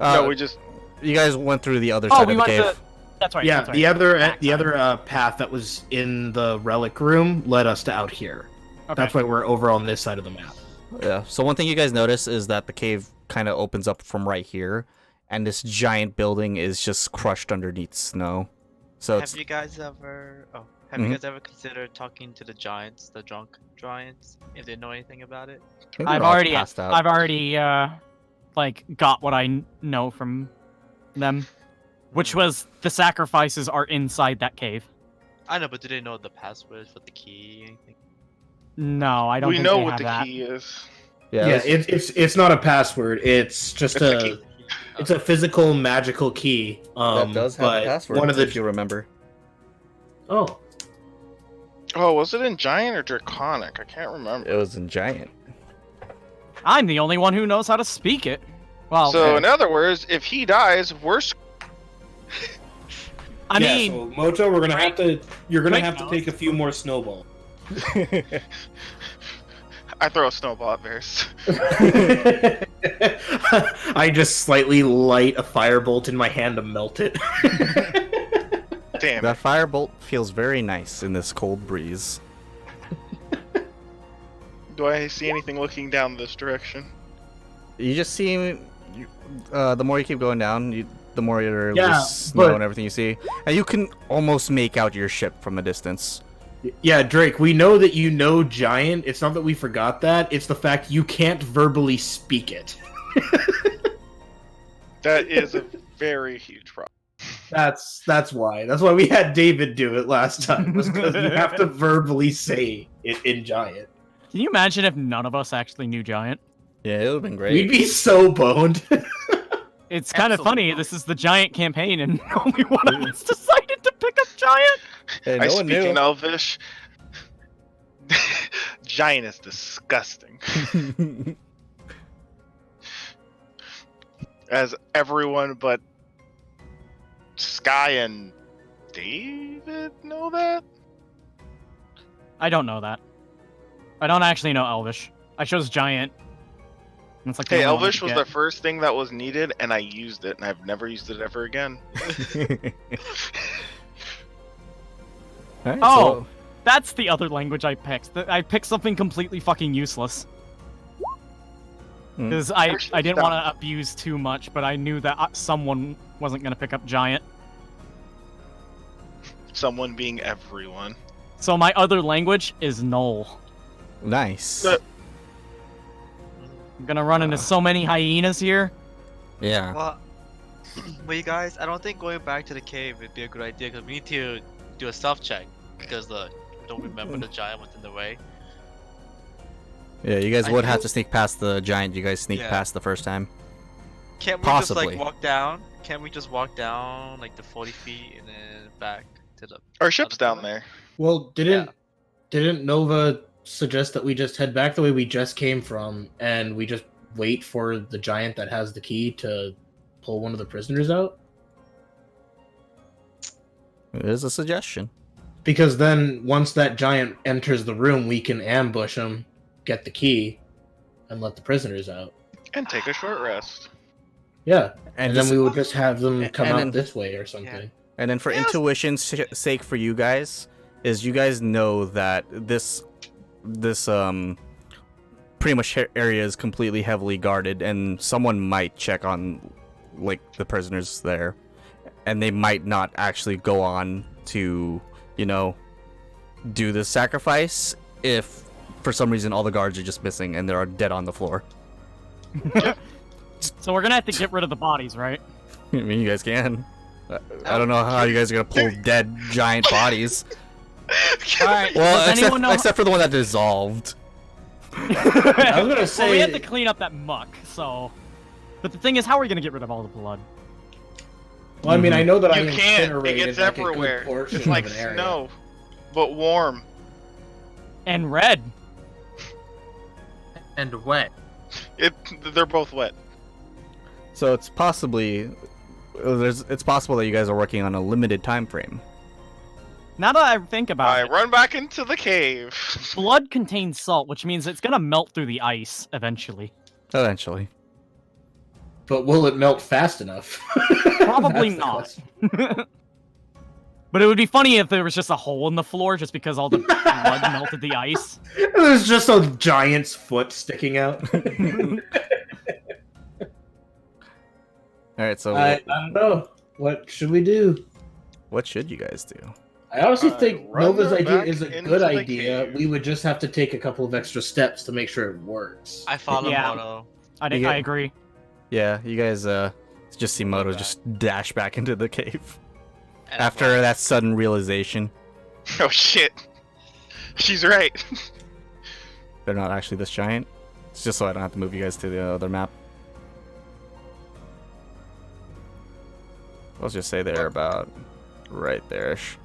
No, we just. You guys went through the other Oh, side we of the went cave. to. That's right. Yeah, that's right. the other path that was in the relic room led us to out here. Okay. That's why we're over on this side of the map. Yeah. So one thing you guys notice is that the cave kind of opens up from right here, and this giant building is just crushed underneath snow. So it's Have you guys ever Mhm. you guys ever considered talking to the giants, the drunk giants, if they know anything about it? I think I've they're all already passed out. I've already like got what I know from them, which was the sacrifices are inside that cave. I know, but do they know the password for the key? Anything? No, I don't. We think know they what have the that. key is. Yeah, let's- it's not a password. It's just It's a a key. it's a physical magical key. that does have a but password. One of the if you remember. oh Oh, was it in Giant or Draconic? I can't remember. It was in giant. I'm the only one who knows how to speak it. Well, So, in other words, if he dies, we're. I yeah, mean, so Moto, you're gonna Drake have to knows. take a few more snowballs. I throw a snowball at Varys. I just slightly light a firebolt in my hand to melt it. Damn. That firebolt feels very nice in this cold breeze. Do I see anything looking down this direction? You just see, the more you keep going down, the more there's Yeah, snow but- and everything you see, and you can almost make out your ship from a distance. Yeah, Drake, we know that you know Giant. It's not that we forgot that. It's the fact you can't verbally speak it. That is a very huge problem. That's why. That's why we had David do it last time. Was because you have to verbally say it in Giant. can you imagine if none of us actually knew giant? Yeah, it would have been great. We'd be so boned. It's kind of funny. This is the giant campaign, and only one of us decided to pick up giant. Hey, I no one speak in knew. Elvish. Giant is disgusting. As everyone but Sky and David know that? I don't know that. I don't actually know Elvish. I chose giant. And it's like the Hey, only one I Elvish could was get. the first thing that was needed, and I used it, and I've never used it ever again. Alright, Oh. That's the other language I picked. I picked something completely fucking useless. Because I didn't want to abuse too much, but I knew that someone wasn't going to pick up Giant. Someone being everyone. So my other language is Null. Nice. I'm gonna run into so many hyenas here. Yeah. Well, you guys, I don't think going back to the cave would be a good idea because we need to do a self check because we don't remember the giant was in the way. Yeah, you guys would have to sneak past the giant you guys sneaked past the first time. Can't we Possibly. just like walk down? Can't we just walk down like the 40 feet and then back to the? Our ship's down there. Well, didn't Nova suggest that we just head back the way we just came from, and we just wait for the giant that has the key to pull one of the prisoners out? It is a suggestion. Because then, once that giant enters the room, we can ambush him, get the key, and let the prisoners out. And take a short rest. Yeah, and then just- we would just have them come and out then- this way or something. Yeah. And then for intuition's sake for you guys, is you guys know that this pretty much area is completely heavily guarded, and someone might check on like the prisoners there, and they might not actually go on to, you know, do the sacrifice if for some reason all the guards are just missing and they're dead on the floor. So we're gonna have to get rid of the bodies, right? I mean, you guys can. I don't know how you guys are gonna pull dead giant bodies. Alright, Well, does anyone know... except for the one that dissolved. I was gonna say... Well, we had to clean up that muck, so... But the thing is, how are we gonna get rid of all the blood? Well, I mean, I know that I You can't. It incinerated gets like a everywhere. good portion It's like of an area. snow, but warm. And red. And wet. They're both wet. So it's possible that you guys are working on a limited time frame. Now that I think about I it, run back into the cave. blood contains salt, which means it's gonna melt through the ice eventually. Eventually. But will it melt fast enough? Probably That's the not. question. But it would be funny if there was just a hole in the floor just because all the blood melted the ice. There's just a giant's foot sticking out. Alright, so I don't know. What should we do? what should you guys do? I honestly think run Nova's them idea back is a into good the idea. cave. We would just have to take a couple of extra steps to make sure it works. I follow Yeah. Moto. I You get- agree. Yeah, you guys just see Moto just dash back into the cave. And After that sudden realization. Oh shit. She's right. They're not actually this giant. It's just so I don't have to move you guys to the other map. Let's just say they're about right there-ish.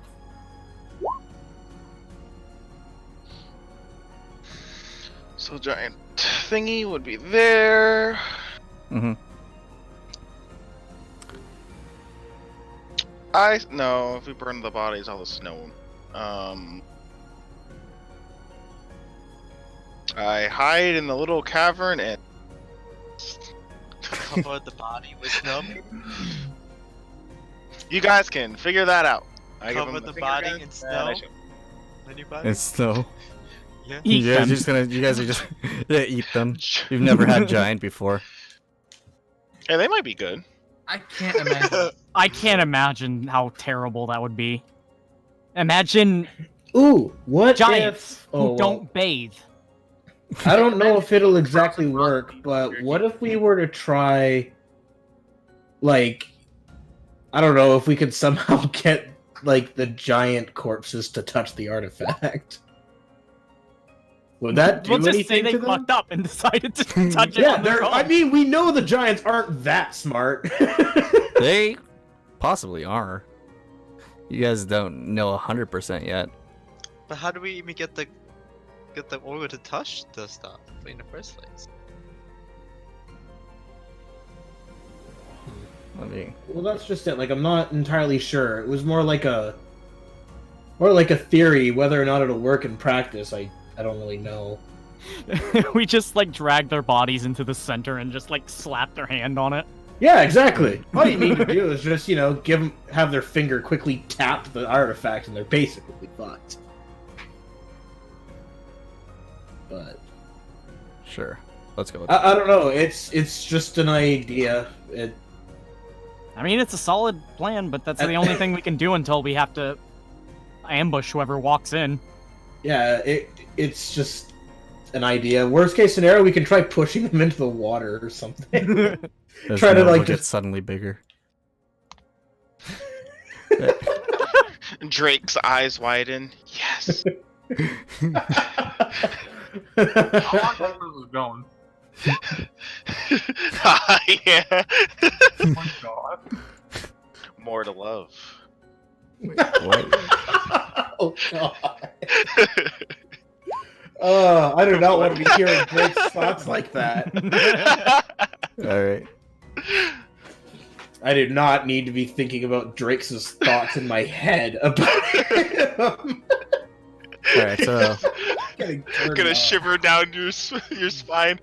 So giant thingy would be there. Mm-hmm. No, if we burn the bodies, all the snow. I hide in the little cavern and cover the body with snow. you guys can figure that out. I give Cover him the finger body gun, in and snow. I shoot. Anybody? It's snow. Yeah. Eat You guys, them. you guys are just yeah, eat them. You've never had giant before. Hey, they might be good. I can't imagine. I can't imagine how terrible that would be. Imagine Ooh, what giants if... who Oh, well, don't bathe. I don't know if it'll exactly work, but what if we were to try... Like... I don't know if we could somehow get, like, the giant corpses to touch the artifact. Would that do We'll just say anything they to them? fucked up and decided to touch it Yeah, on their own. I mean, we know the giants aren't that smart. They possibly are. You guys don't know 100% yet. But how do we even get the order to touch the stuff in the first place? I mean, Well, that's just it. Like, I'm not entirely sure. It was more like a theory. Whether or not it'll work in practice, I don't really know. We just like drag their bodies into the center and just like slap their hand on it. Yeah, exactly. All you need to do is just, have their finger quickly tap the artifact, and they're basically fucked. but Sure. Let's go with I don't know. It's just an idea. I mean, it's a solid plan, but that's the only thing we can do until we have to ambush whoever walks in. Yeah, it's just an idea. Worst case scenario, we can try pushing them into the water or something. Try to like get just suddenly bigger. Drake's eyes widen. Yes. How long this is going? Yeah. Oh my god. More to love. Wait, what? Oh god. I do not want to be hearing Drake's thoughts like that. Alright. I do not need to be thinking about Drake's thoughts in my head about him. Alright, so Gonna shiver down your spine.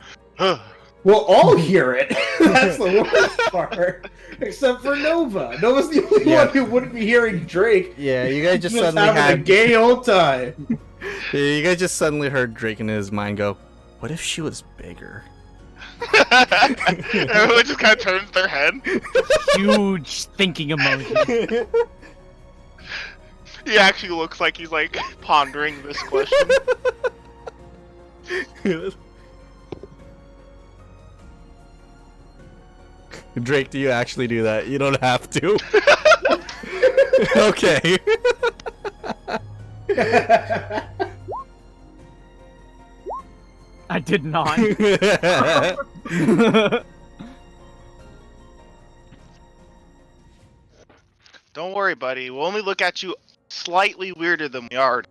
We'll all hear it. That's the worst part. Except for Nova. Nova's the only one who wouldn't be hearing Drake. yeah, you guys just He's suddenly having a had gay old time. yeah, you guys just suddenly heard Drake in his mind go, "What if she was bigger?" Everyone just kind of turns their head. Huge thinking emoji. He actually looks like he's like pondering this question. Drake, do you actually do that? You don't have to. Okay. I did not. Don't worry, buddy. We'll only look at you slightly weirder than we are.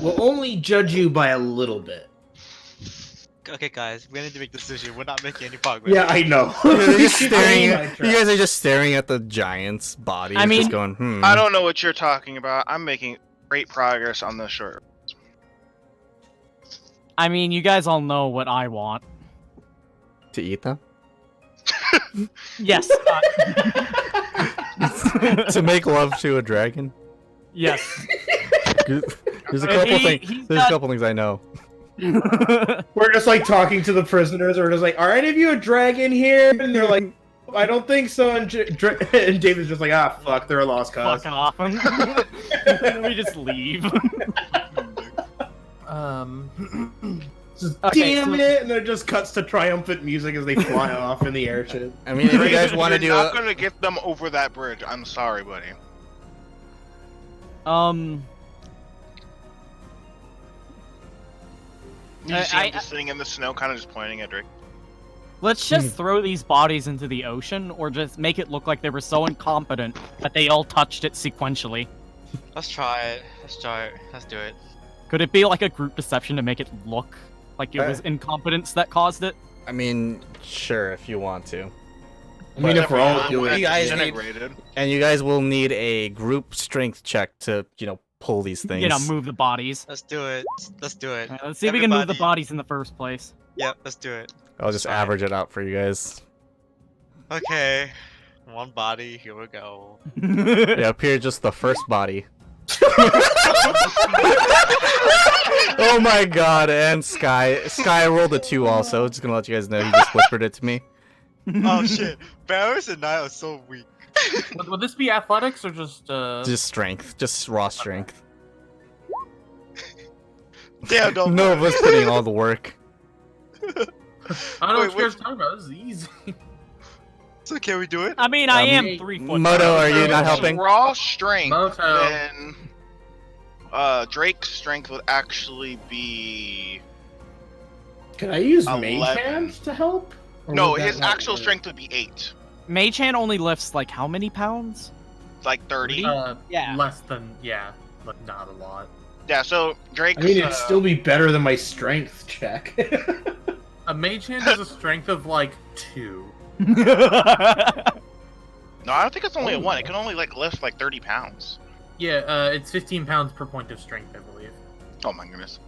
We'll only judge you by a little bit. Okay, guys, we need to make a decision. We're not making any progress. Yeah, I know. They're just staring at, you guys are just staring at the giant's body. I mean- just going, I don't know what you're talking about. I'm making great progress on this short. I mean, you guys all know what I want. to eat them? Yes. To make love to a dragon? Yes. There's a couple things. There's a couple things I know. We're just like talking to the prisoners. We're just like, "Are any of you a dragon here?" And they're like, "I don't think so." And, and David's just like, "Ah, fuck, they're a lost cause." Fuck off. And we just leave. Just, Okay, damn so- it! And then it just cuts to triumphant music as they fly off in the airship. I mean, if you guys want to You're do not a... gonna get them over that bridge. I'm sorry, buddy. You see him just sitting in the snow, kind of just pointing at Drake. Let's just throw these bodies into the ocean, or just make it look like they were so incompetent that they all touched it sequentially. Let's try it. Let's try it. Let's do it. Could it be like a group deception to make it look like it was incompetence that caused it? I mean, sure, if you want to. I mean, if we're all doing doing you guys need- integrated. And you guys will need a group strength check to, pull these things. You know, move the bodies. Let's do it. Let's do it. Alright, let's see if we can move the Everybody- bodies in the first place. Yep, let's do it. I'll just Fine. average it out for you guys. Okay. One body. Here we go. Yeah, up here, just the first body. Oh my god, and Sky rolled a 2 also. Just gonna let you guys know, he just whispered it to me. Oh shit. Barris and I are so weak. Would this be athletics or just Just strength, just raw strength. Damn, don't. Nova's putting all the work. I don't know Wait, what you guys which- are talking about. This is easy. So can we do it? I mean, I am hey, 3 foot. Moto, are you If not it's helping? Raw strength. Moto. Then Drake's strength would actually be Can I use 11. Mage Hand to help? Or no. would that His not actual work? strength would be 8, Mage Hand only lifts like how many pounds? like 30. Yeah. Less than but not a lot. Yeah. So Drake's. I mean, it'd still be better than my strength check. A mage hand has a strength of like 2. No, I don't think it's only a 1. It can only lift 30 pounds. Yeah, it's 15 pounds per point of strength, I believe. Oh my goodness.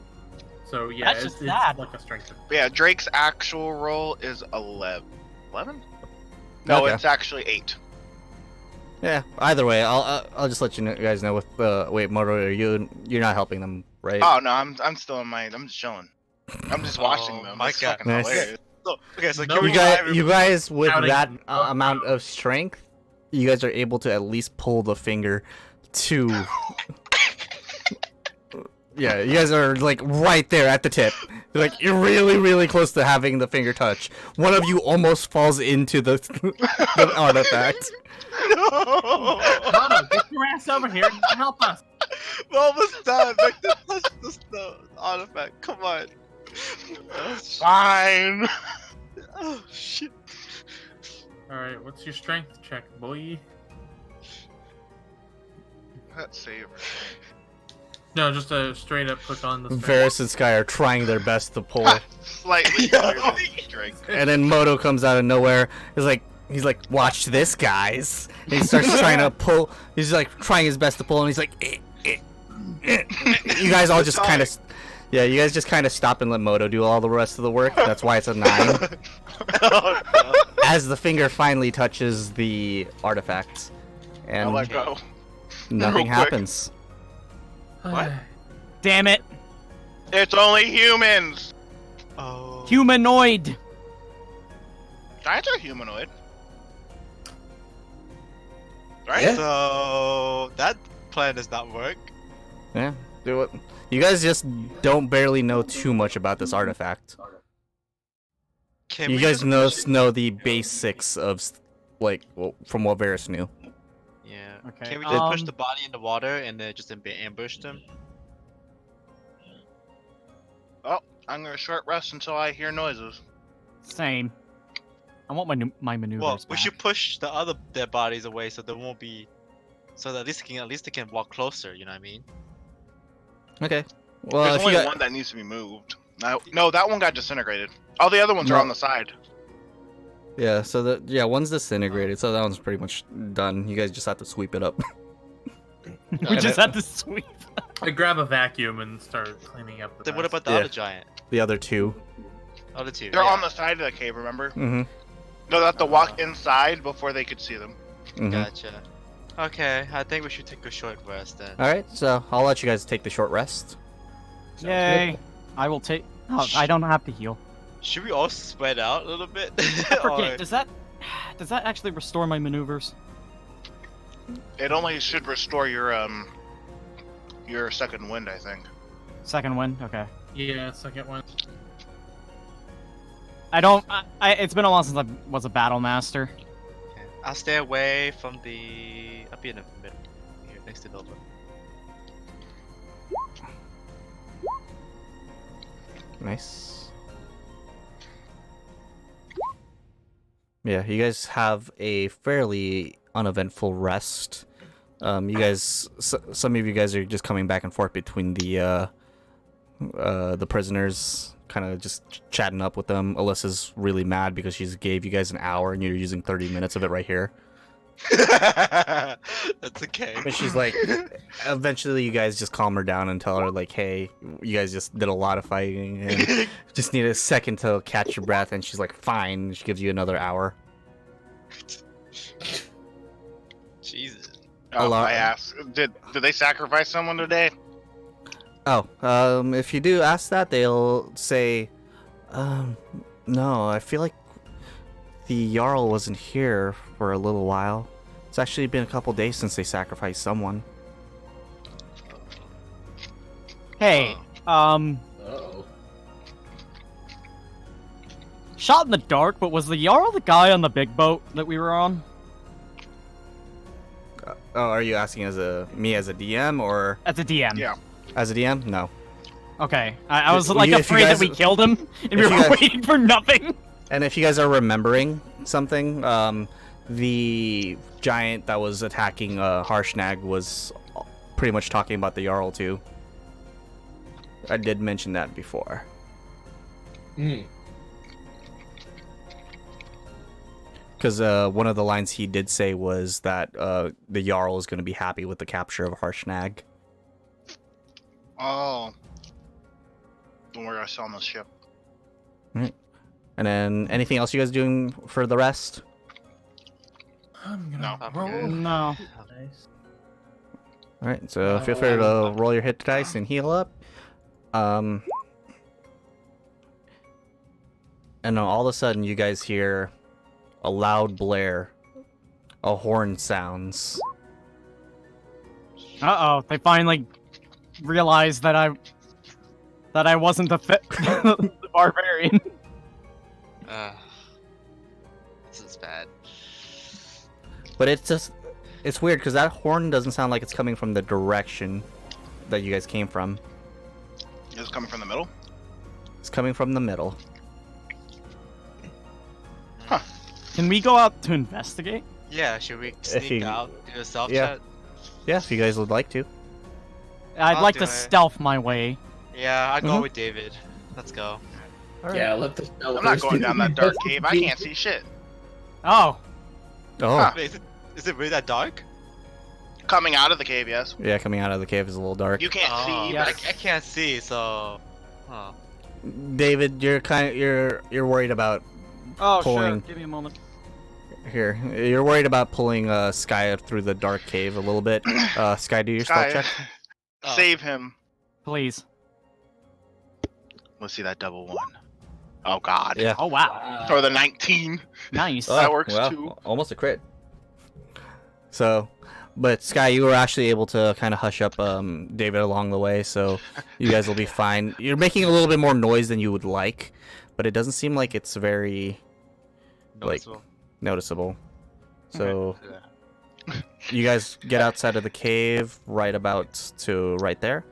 So yeah, That's it's, just that. like a strength. But yeah, Drake's actual roll is 11. 11? No, Okay. it's actually 8. Yeah, either way, I'll just let you guys know with wait, Moto, you're not helping them, right? right? Oh no, I'm still in my. I'm just chilling. I'm just watching them. my It's God. fucking Nice. hilarious. So, okay, so No, can we You guys with Shouting that from amount of strength, you guys are able to at least pull the finger to. Yeah, you guys are like right there at the tip. Like you're really, really close to having the finger touch. One of you almost falls into the, the artifact. No! Moto, get your ass over here and help us. We're almost done. Like, touch the snow artifact. Come on. Fine. Oh, shit. All right, what's your strength check, boy? Let's save. No, just a straight up click on the. Varys and Sky are trying their best to pull, Slightly better than strength. and then Moto comes out of nowhere. He's like, watch this, guys. And he starts trying to pull. He's like trying his best to pull, and he's like, You guys all just kind of, yeah. You guys just kind of stop and let Moto do all the rest of the work. That's why it's a 9. Oh, no. As the finger finally touches the artifact, I'll and let go. nothing real quick. happens. What? Damn it! It's only humans. Oh. Humanoid! Giants are humanoid. Right? Yeah. So that plan does not work. Yeah, do it. You guys just don't barely know too much about this artifact. Can You we guys just know the basics of, like, well, from what Varys knew. Yeah. Okay, Can we just push the body in the water and then just ambush them? I'm gonna short rest until I hear noises. Same. I want my maneuvers Well, we back. should push their bodies away so they won't be, so that at least they can walk closer. You know what I mean? Okay. Well, There's if only you got, one that needs to be moved. No, that one got disintegrated. All the other ones are No. on the side. yeah, so one's disintegrated, so that one's pretty much done. You guys just have to sweep it up. We just had to sweep. I grab a vacuum and start cleaning up the. Then what mess. about the Yeah. other giant? The other two. Other two. They're yeah. on the side of the cave, remember? Mm-hmm. No, they have to walk inside before they could see them. Gotcha. Okay, I think we should take a short rest then. All right, so I'll let you guys take the short rest. Yay! I will take. Oh, I don't have to heal. Should we all spread out a little bit? I forget. Or- Does that actually restore my maneuvers? It only should restore your second wind, I think. Second win. Okay. Yeah, second one. I don't. It's been a while since I was a battle master. Okay. I'll stay away from the. I'll be in the middle here, next to Nova. Nice. Yeah, you guys have a fairly uneventful rest. You guys, some of you guys are just coming back and forth between the prisoners, kind of just chatting up with them. Alyssa's really mad because she just gave you guys an hour and you're using 30 minutes of it right here. That's okay. But she's like, eventually you guys just calm her down and tell her like, hey, you guys just did a lot of fighting and just need a second to catch your breath. And she's like, fine. She gives you another hour. Jesus. Oh, I asked, did they sacrifice someone today? Oh, if you do ask that, they'll say, no, I feel like the Jarl wasn't here for a little while. It's actually been a couple days since they sacrificed someone. Hey, Uh-oh. shot in the dark, but was the Jarl the guy on the big boat that we were on? Oh, are you asking me as a DM or That's a DM. Yeah. as a DM? No. Okay. I was If like you afraid that guys- we killed him and we if were you guys- waiting for nothing. And if you guys are remembering something, the giant that was attacking Harshnag was pretty much talking about the Jarl too. I did mention that before. Hmm. Because one of the lines he did say was that the Jarl is going to be happy with the capture of Harshnag. Oh. Don't worry, I saw on the ship. And then anything else you guys doing for the rest? I'm No. gonna I'm roll. good. No. Nice. Alright, so feel free to roll your hit dice and heal up. And then all of a sudden you guys hear a loud blare. A horn sounds. Uh-oh, they finally realized that I wasn't the barbarian. This is bad. But it's weird because that horn doesn't sound like it's coming from the direction that you guys came from. Is it coming from the middle? It's coming from the middle. Can we go out to investigate? Yeah, should we sneak out, do a stealth chat? Yeah, if you guys would like to. I'd I'll like do to it. stealth my way. Yeah, I'll go with David. Let's go. Yeah, let the. I'm not going down that dark cave. I can't see shit. Oh, Oh, Huh. Wait, is it really that dark? Coming out of the cave, yes. yeah, coming out of the cave is a little dark. You can't see. yeah. I But can't see, so. Oh. David, you're worried about oh, Pulling. sure. Give me a moment. here. You're worried about pulling Sky through the dark cave a little bit. Sky, do your Sky, stealth check. save him. Please. Let's see that double one. Oh god. Yeah. Oh, wow. Or the 19. Nice. That works too. Almost a crit. So, but Sky, you were actually able to kind of hush up David along the way, so you guys will be fine. You're making a little bit more noise than you would like, but it doesn't seem like it's very like Noticeable. noticeable. So you guys get outside of the cave right about to right there.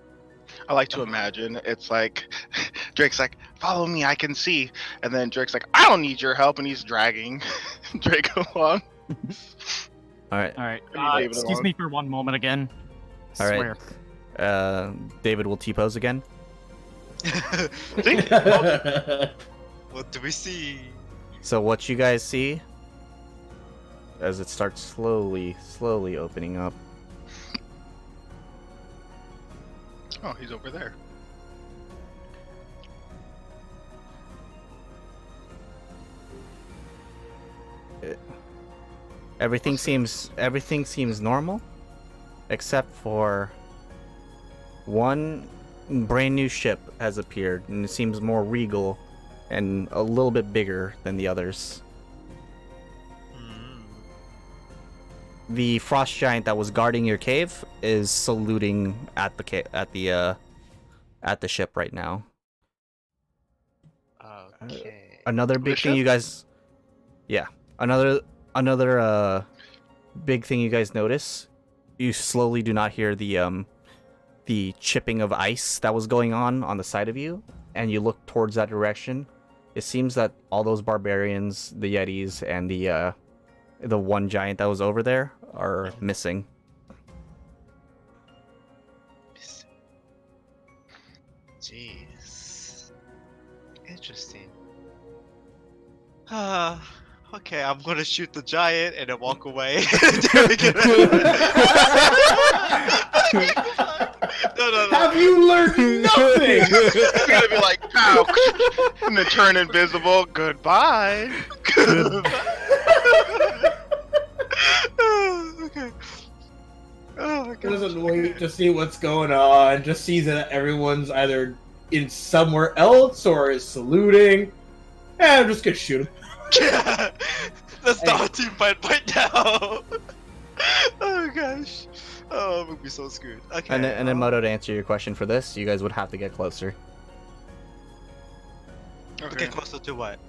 I like to imagine it's like Drake's like, follow me, I can see. And then Drake's like, I don't need your help, and he's dragging Drake along. All right. All right. David Excuse along. me for one moment again. I All right. swear. David will T-pose again. See? What do we see? So what you guys see as it starts slowly opening up. Oh, he's over there. Everything seems normal, except for one brand new ship has appeared, and it seems more regal and a little bit bigger than the others. The frost giant that was guarding your cave is saluting at the ship right now. Okay. Another big thing ship? you guys, another big thing you guys notice. You slowly do not hear the chipping of ice that was going on the side of you, and you look towards that direction. It seems that all those barbarians, the yetis, and the one giant that was over there are missing. Jeez. Interesting. Okay, I'm gonna shoot the giant and then walk away. No. Have you learned nothing? You're gonna be like, pow, and then turn invisible. Goodbye. Okay. Oh my god. Doesn't wait to see what's going on. Just sees that everyone's either in somewhere else or is saluting. I'm just gonna shoot him. That's not a team fight right now. Oh gosh. Oh, I'm gonna be so screwed. Okay. And then Moto, to answer your question for this, you guys would have to get closer Okay, closer to what?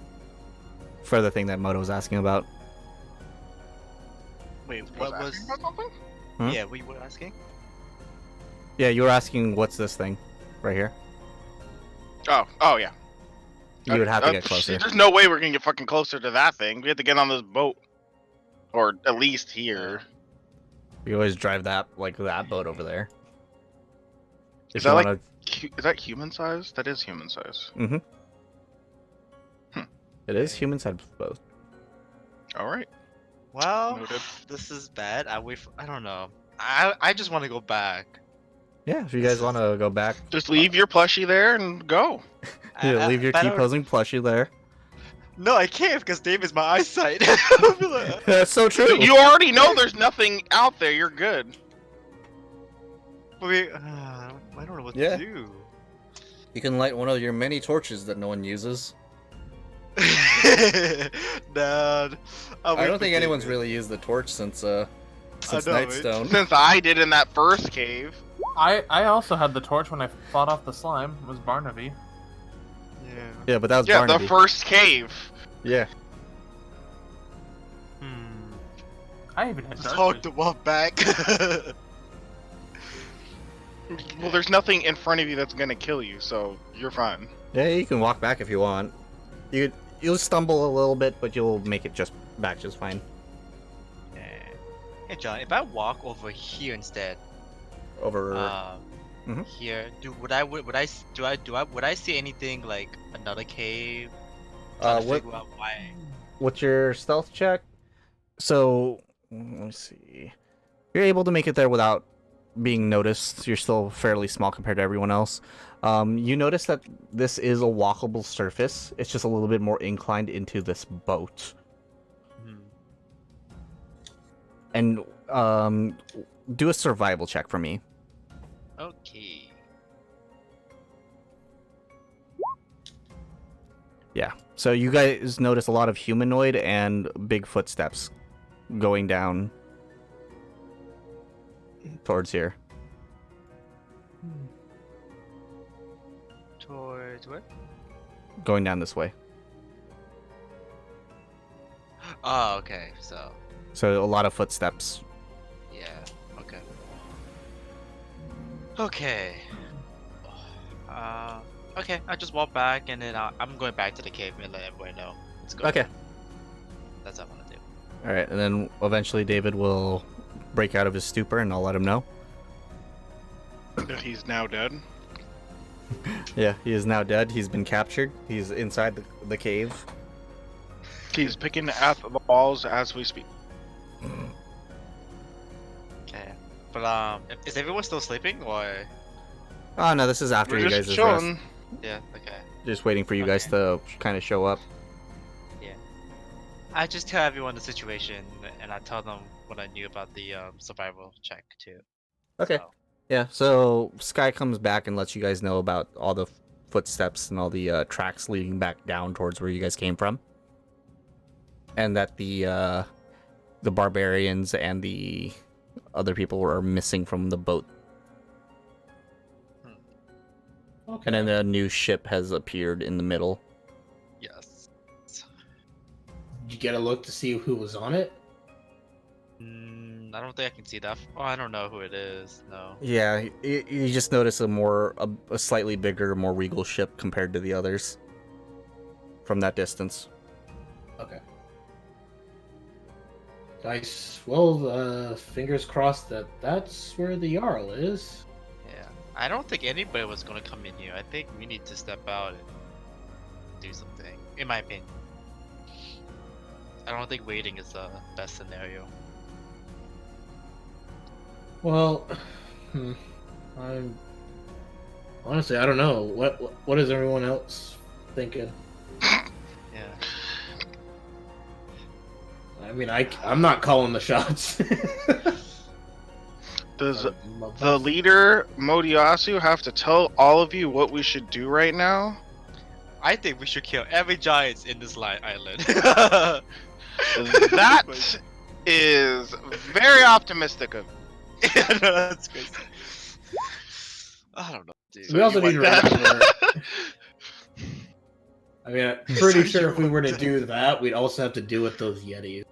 for the thing that Moto was asking about. Wait, what was? Asking about something? Hmm? Yeah, we were asking. Yeah, you were asking what's this thing right here. Oh yeah. You would have to get closer. There's no way we're gonna get fucking closer to that thing. We have to get on this boat, or at least here. You always drive that boat over there. Is If that you like- wanna- Is that human size? That is human size. It is human side boat. All right. Well, Noted. this is bad. I don't know. I just want to go back. Yeah, if you guys want to go back, Just leave your plushie there and go. yeah, leave your T-posing plushie there. No, I can't because Dave is my eyesight. That's so true. You already know there's nothing out there. You're good. I don't know what Yeah. to do. You can light one of your many torches that no one uses. Dad, I don't think anyone's really used the torch since know, Nightstone. Since I did in that first cave. I also had the torch when I fought off the slime. It was Barnaby. Yeah. Yeah, but that was Yeah, Barnaby. the first cave. Yeah. I even had Just dark hold vision. the walk back. Well, there's nothing in front of you that's gonna kill you, so you're fine. Yeah, you can walk back if you want. You'll stumble a little bit, but you'll make it just back just fine. Hey John, if I walk over here instead, Over. Mhm. here, would I see anything like another cave? Trying to figure out why. What's your stealth check? So, let me see. You're able to make it there without being noticed. You're still fairly small compared to everyone else. You notice that this is a walkable surface. It's just a little bit more inclined into this boat. And do a survival check for me. Okay. Yeah. So you guys notice a lot of humanoid and big footsteps going down towards here. Towards where? Going down this way. Oh, okay. So, So a lot of footsteps. yeah. Okay. Okay. Okay. I just walk back and then I'm going back to the cave and let everyone know. Let's go. Okay. That's what I want to do. All right, and then eventually David will break out of his stupor, and I'll let him know. He's now dead. Yeah, he is now dead. He's been captured. He's inside the cave. He's picking at the balls as we speak. Okay. But is everyone still sleeping or? Oh no, this is after We're you just guys' chilling. rest. Yeah. Okay. Just waiting for you guys to kind of show up. I just tell everyone the situation and I tell them what I knew about the survival check too. Okay. So, Yeah, so Sky comes back and lets you guys know about all the footsteps and all the tracks leading back down towards where you guys came from. And that the barbarians and the other people are missing from the boat. Okay. And then a new ship has appeared in the middle. yes. Did you get a look to see who was on it? I don't think I can see that. Oh, I don't know who it is. No. Yeah, you just notice a slightly bigger, more regal ship compared to the others from that distance. Okay. Nice. Well, fingers crossed that that's where the Jarl is. Yeah. I don't think anybody was gonna come in here. I think we need to step out and do something. In my opinion. I don't think waiting is the best scenario. Well, I'm honestly I don't know. What is everyone else thinking? Yeah. I mean, I'm not calling the shots. Does the leader, Modiasu, have to tell all of you what we should do right now? I think we should kill every giant in this island. That is very optimistic of you. Yeah, no, that's crazy. I don't know, dude. We also you need to want that? remember. I mean, I'm pretty sure if we were to do that, we'd also have to deal with those Yetis.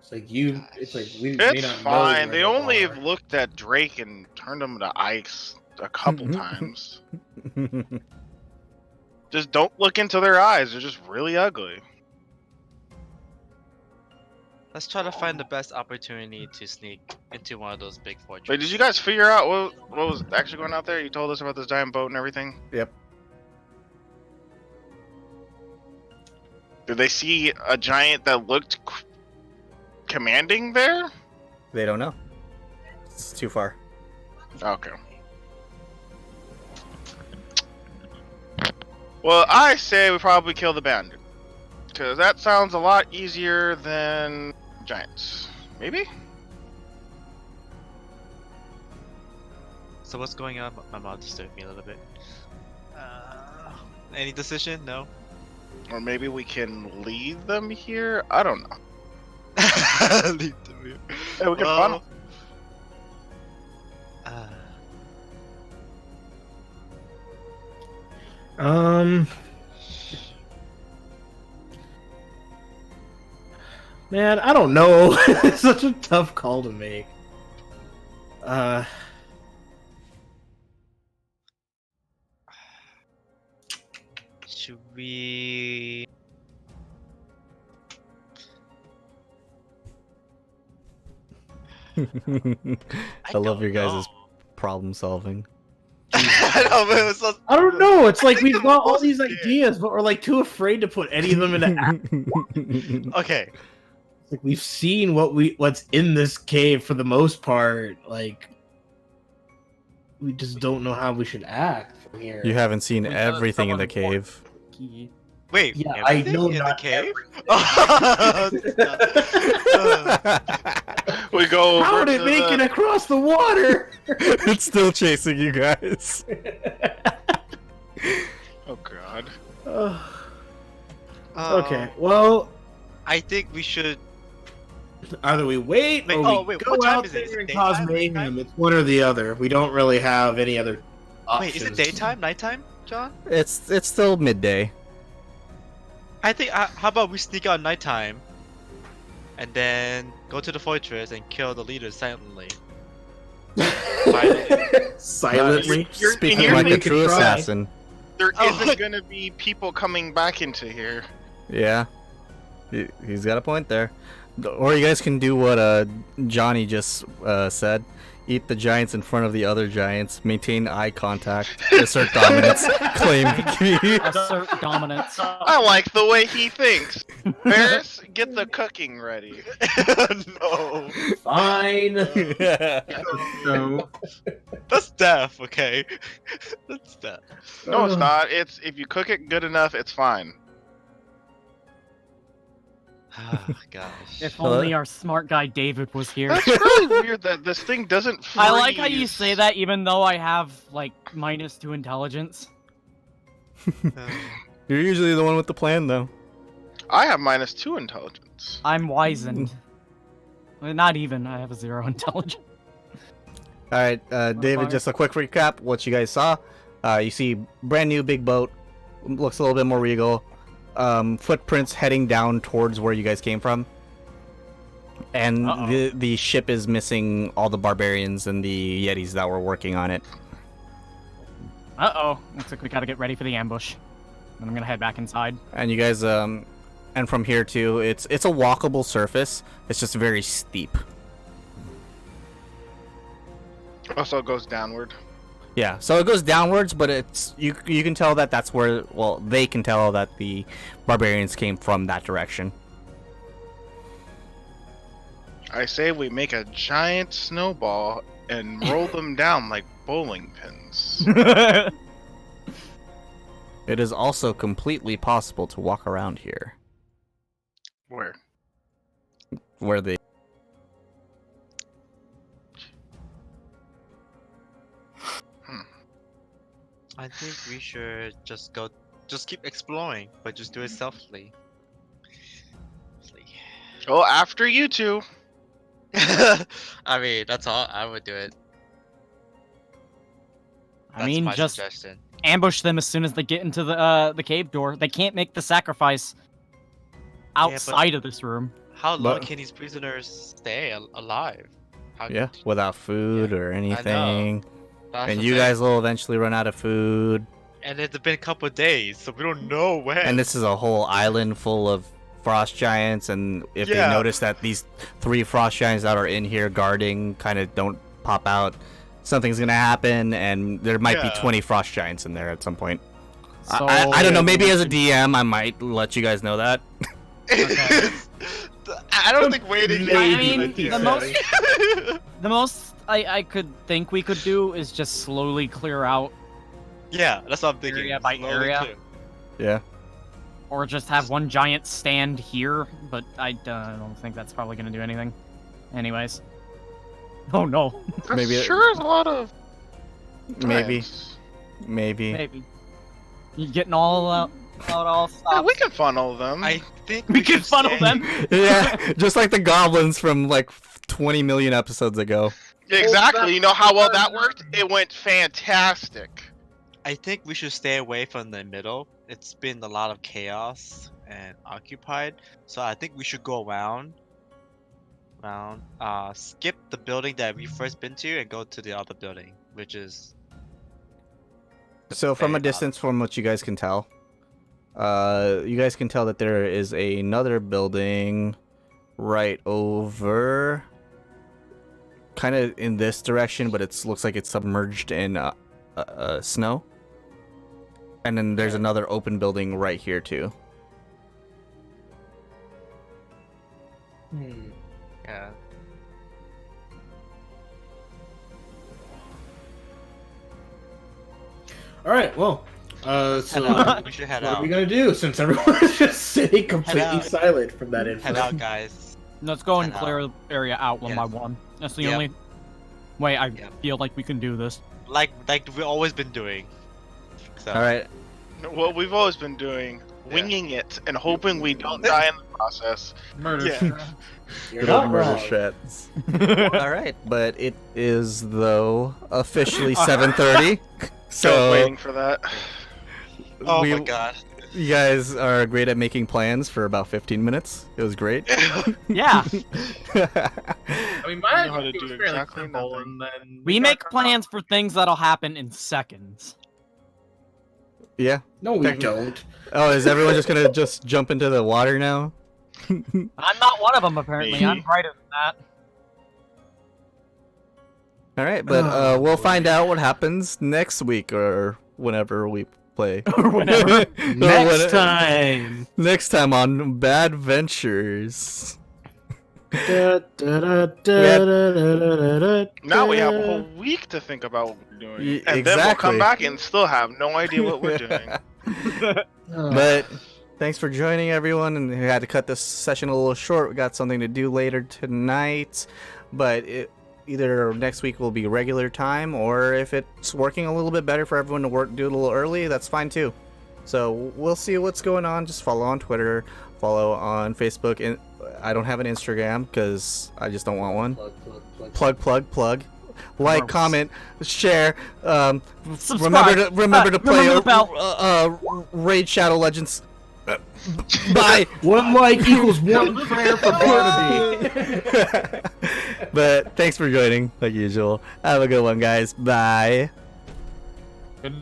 It's like you. It's like we may It's not fine. know They where only are. have looked at Drake and turned him to ice a couple times. Just don't look into their eyes. They're just really ugly. Let's try to find the best opportunity to sneak into one of those big fortresses. Wait, did you guys figure out what was actually going out there? You told us about this giant boat and everything? Yep. Did they see a giant that looked commanding there? They don't know. It's too far. Okay. Well, I say we probably kill the bandit. Because that sounds a lot easier than giants. Maybe? So what's going on? My mom disturbed me a little bit. Any decision? No. Or maybe we can leave them here? I don't know. Leave them here. Yeah, we can funnel. Man, I don't know. It's such a tough call to make. Should we? I love don't your guys' know. problem solving. I know, but it was so... I don't know. It's like think we've I'm got all most these scared. ideas, but we're like too afraid to put any of them into action. Okay. It's like we've seen what's in this cave for the most part. Like we just don't know how we should act from here. You haven't seen We got everything in the someone more cave. key. Wait. Yeah, I everything know in not the cave. We go over How did to it make the- it across the water? It's still chasing you guys. Oh god. Okay, well, I think we should. either we wait Wait, or oh, we wait, go what time out is it? Is there it and cause daytime, mayhem. nighttime? It's one or the other. We don't really have any other options. Wait, is it daytime, nighttime, John? It's still midday. I think. How about we sneak out nighttime, and then go to the fortress and kill the leaders silently. Silently. Speaking you're like a thinking true try. assassin. There Oh. isn't gonna be people coming back into here. Yeah. He's got a point there. Or you guys can do what Johnny just said. Eat the giants in front of the other giants. Maintain eye contact. Assert dominance. Claim key. Assert dominance. I like the way he thinks. Ferris, get the cooking ready. No. Fine. So That's death, okay? That's death. No, it's not. It's if you cook it good enough, it's fine. Oh, gosh. If only our smart guy David was here. That's really weird that this thing doesn't freeze. I like how you say that even though I have, like, -2 intelligence. You're usually the one with the plan, though. I have -2 intelligence. I'm wizened. Well, not even, I have a 0 intelligence. All right, David. fire. Just a quick recap. What you guys saw. You see brand new big boat. Looks a little bit more regal. Footprints heading down towards where you guys came from. And Uh-oh. the ship is missing all the barbarians and the yetis that were working on it. Uh-oh. Looks like we gotta get ready for the ambush. And I'm gonna head back inside. And you guys, and from here too, it's a walkable surface. It's just very steep. Also, it goes downward. Yeah, so it goes downwards, but it's you can tell that that's where, well, they can tell that the barbarians came from that direction. I say we make a giant snowball and roll them down like bowling pins. It is also completely possible to walk around here, Where? where the I think we should just keep exploring, but just do it stealthily. Oh, after you two. I mean, that's all. I would do it. I That's mean, my just suggestion. ambush them as soon as they get into the cave door. They can't make the sacrifice outside of this room. How long But- can these prisoners stay alive? How, yeah, without food or anything. that's And the you thing. guys will eventually run out of food. And it's been a couple of days, so we don't know when. And this is a whole island full of frost giants, and if Yeah. they notice that these 3 frost giants that are in here guarding kind of don't pop out, something's gonna happen, and there might be Yeah. 20 frost giants in there at some point. So I don't know, maybe as a DM I might let you guys know that. Okay. I don't think waiting. I mean, is the most I could think we could do is just slowly clear out, Yeah, that's what I'm thinking. Area by Slowly area. clear. Yeah. or just have one giant stand here. But I don't think that's probably gonna do anything. Anyways. Oh no. That Maybe it- sure is a lot of. Maybe. Giants. Maybe. Maybe. You getting all out all Yeah, stops. we can funnel them. I think We can should funnel stay- them. Yeah, just like the goblins from like 20 million episodes ago. Exactly. You know how well that worked? It went fantastic. I think we should stay away from the middle. It's been a lot of chaos and occupied, so I think we should go around. Skip the building that we first been to and go to the other building, which is. So from a very distance, from what you guys can tell, you guys can tell that there is another building right over, kind of in this direction, but it looks like it's submerged in snow. And then there's another open building right here too. Yeah. All right. Well, so We should head what are out. we gonna do since everyone is just sitting completely out. silent from that Head info? out, guys. Let's go and Head clear the area out one by Yes. one. That's the Yep. only way I Yep. feel like we can do this. Like we've always been doing. So. All right. What we've always been doing, winging it and hoping we don't die in the process. Murder. Yeah. You're Good old not murder wrong. strats. All right, but it is though officially 7:30. So So waiting for that. Oh we- my god. you guys are great at making plans for about 15 minutes. It was great. Yeah, I mean, my know how to idea do was fairly exactly simple, nothing. and then we got make cut plans off. for things that'll happen in seconds. Yeah. No, we don't. Oh, is everyone just gonna just jump into the water now? I'm not one of them, apparently. Me. I'm brighter than that. All right, but we'll find out what happens next week or whenever we play. Or whenever. Next time. Next time on Badventures. Da, da, da, da, da, da, da, Now we have a da. whole week to think about what we're doing. Y- And then we'll exactly. come back and still have no idea what we're doing. But thanks for joining, everyone. And we had to cut this session a little short. We got something to do later tonight. But either next week will be regular time, or if it's working a little bit better for everyone to do it a little early, that's fine too. So we'll see what's going on. Just follow on Twitter, follow on Facebook. And I don't have an Instagram because I just don't want one. Plug. Like, Gross. comment, share. Subscribe. Remember to play remember the bell. Raid Shadow Legends. Bye. One like equals one prayer for Barnaby. But thanks for joining, like usual. Have a good one, guys. Bye. Good